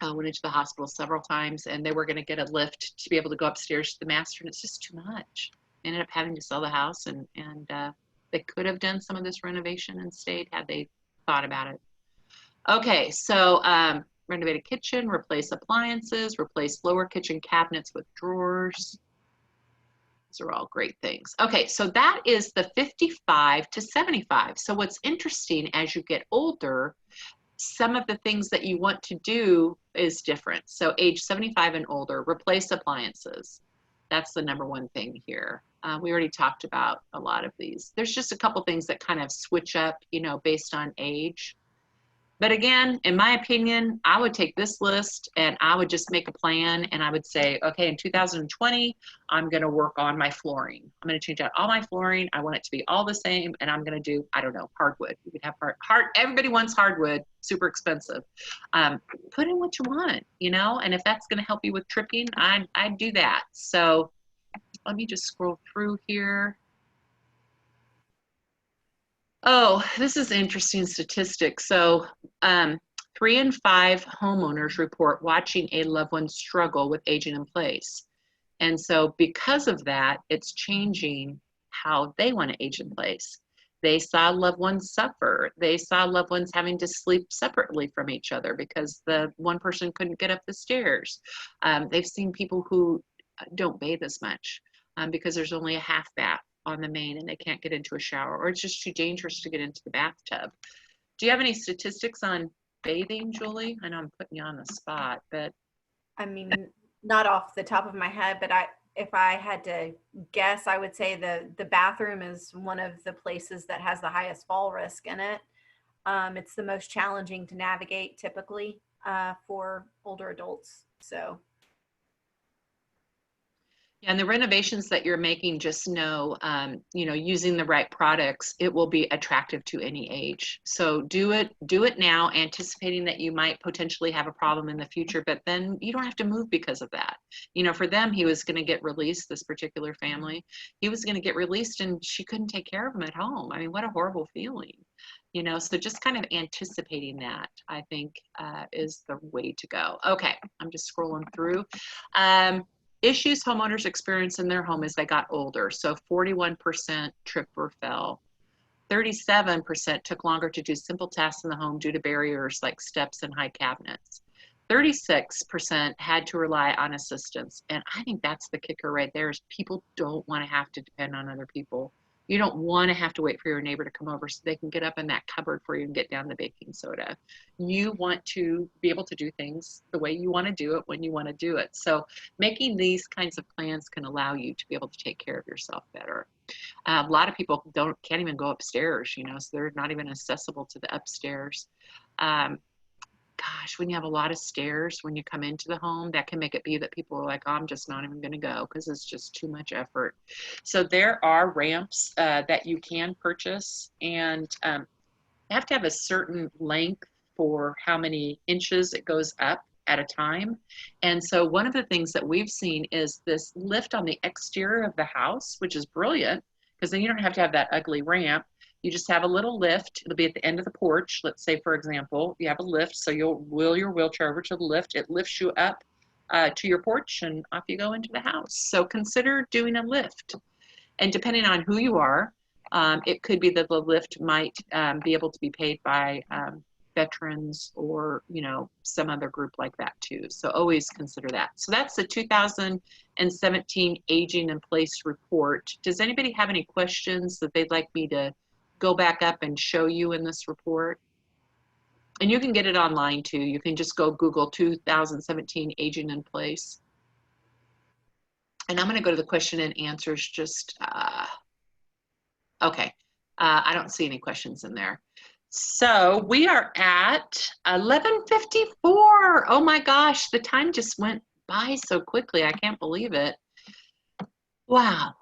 went into the hospital several times and they were going to get a lift to be able to go upstairs to the master, and it's just too much. They ended up having to sell the house, and they could have done some of this renovation and stayed had they thought about it. Okay, so renovate a kitchen, replace appliances, replace lower kitchen cabinets with drawers. These are all great things. Okay, so that is the 55 to 75. So what's interesting, as you get older, some of the things that you want to do is different. So age 75 and older, replace appliances. That's the number one thing here. We already talked about a lot of these. There's just a couple things that kind of switch up, you know, based on age. But again, in my opinion, I would take this list and I would just make a plan and I would say, okay, in 2020, I'm going to work on my flooring. I'm going to change out all my flooring. I want it to be all the same. And I'm going to do, I don't know, hardwood. You could have everybody wants hardwood, super expensive. Put in what you want, you know, and if that's going to help you with tripping, I'd do that. So let me just scroll through here. Oh, this is interesting statistic. So 3 in 5 homeowners report watching a loved one struggle with aging in place. And so because of that, it's changing how they want to age in place. They saw loved ones suffer. They saw loved ones having to sleep separately from each other because the one person couldn't get up the stairs. They've seen people who don't bathe as much because there's only a half bath on the main and they can't get into a shower, or it's just too dangerous to get into the bathtub. Do you have any statistics on bathing, Julie? I know I'm putting you on the spot, but I mean, not off the top of my head, but if I had to guess, I would say the bathroom is one of the places that has the highest fall risk in it. It's the most challenging to navigate typically for older adults. So. Yeah, and the renovations that you're making, just know, you know, using the right products, it will be attractive to any age. So do it now, anticipating that you might potentially have a problem in the future, but then you don't have to move because of that. You know, for them, he was going to get released, this particular family. He was going to get released and she couldn't take care of him at home. I mean, what a horrible feeling. You know, so just kind of anticipating that, I think, is the way to go. Okay, I'm just scrolling through. Issues homeowners experience in their home as they got older. So 41% tripped or fell. 37% took longer to do simple tasks in the home due to barriers like steps and high cabinets. 36% had to rely on assistance. And I think that's the kicker right there, is people don't want to have to depend on other people. You don't want to have to wait for your neighbor to come over so they can get up in that cupboard for you and get down the baking soda. You want to be able to do things the way you want to do it when you want to do it. So making these kinds of plans can allow you to be able to take care of yourself better. A lot of people can't even go upstairs, you know, so they're not even accessible to the upstairs. Gosh, when you have a lot of stairs when you come into the home, that can make it be that people are like, oh, I'm just not even going to go because it's just too much effort. So there are ramps that you can purchase, and you have to have a certain length for how many inches it goes up at a time. And so one of the things that we've seen is this lift on the exterior of the house, which is brilliant because then you don't have to have that ugly ramp. You just have a little lift. It'll be at the end of the porch. Let's say, for example, you have a lift. So you'll wheel your wheelchair over to the lift. It lifts you up to your porch and off you go into the house. So consider doing a lift. And depending on who you are, it could be that the lift might be able to be paid by veterans or, you know, some other group like that too. So always consider that. So that's the 2017 Aging in Place report. Does anybody have any questions that they'd like me to go back up and show you in this report? And you can get it online too. You can just go Google 2017 Aging in Place. And I'm going to go to the question and answers just, okay. I don't see any questions in there. So we are at 11:54. Oh my gosh, the time just went by so quickly. I can't believe it. Wow.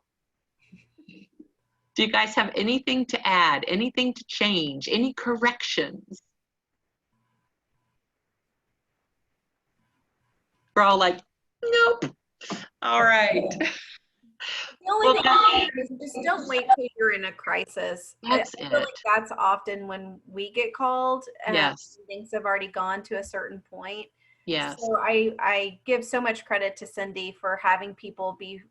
Do you guys have anything to add, anything to change, any corrections? We're all like, nope. All right. The only thing is just don't wait till you're in a crisis. That's I feel it. like that's often when we get called. Yes. Things have already gone to a certain point. Yes. So I give so much credit to Cyndi for having people be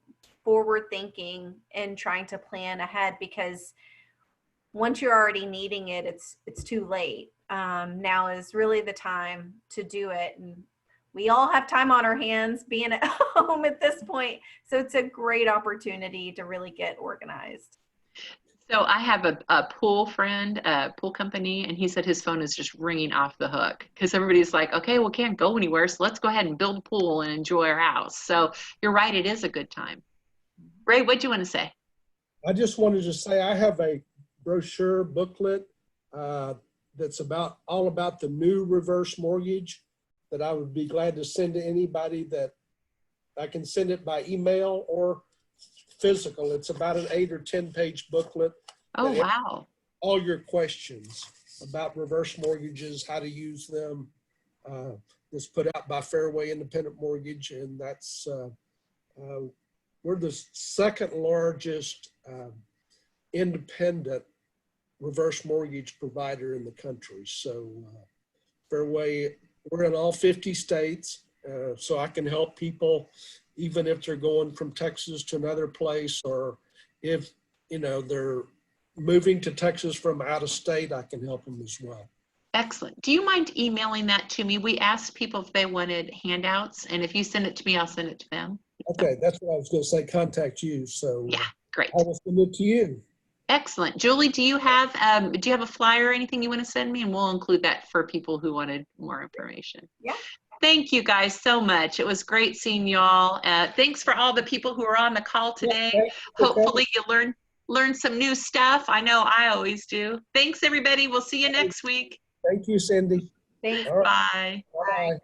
forward thinking and trying to plan ahead, because once you're already needing it, it's too late. Now is really the time to do it. And we all have time on our hands being at home at this point. So it's a great opportunity to really get organized. So I have a pool friend, a pool company, and he said his phone is just ringing off the hook because everybody's like, okay, well, can't go anywhere, so let's go ahead and build a pool and enjoy our house. So you're right, it is a good time. Ray, what do you want to say? I just wanted to say I have a brochure booklet that's all about the new reverse mortgage that I would be glad to send to anybody. That I can send it by email or physical. It's about an 8 or 10 page booklet. Oh, wow. All your questions about reverse mortgages, how to use them. It's put out by Fairway Independent Mortgage, and that's we're the second largest independent reverse mortgage provider in the country. So Fairway, we're in all 50 states, so I can help people even if they're going from Texas to another place, or if they're moving to Texas from out of state, I can help them as well. Excellent. Do you mind emailing that to me? We asked people if they wanted handouts, and if you send it to me, I'll send it to them. Okay, that's what I was going to say, contact you. So Yeah, great. I will send it to you. Excellent. Julie, do you have a flyer or anything you want to send me? And we'll include that for people who wanted more information. Yeah. Thank you guys so much. It was great seeing y'all. Thanks for all the people who are on the call today. Okay. Hopefully you learn some new stuff. I know I always do. Thanks, everybody. We'll see you next week. Thank you, Cyndi. Thanks. All right. Bye. Bye-bye.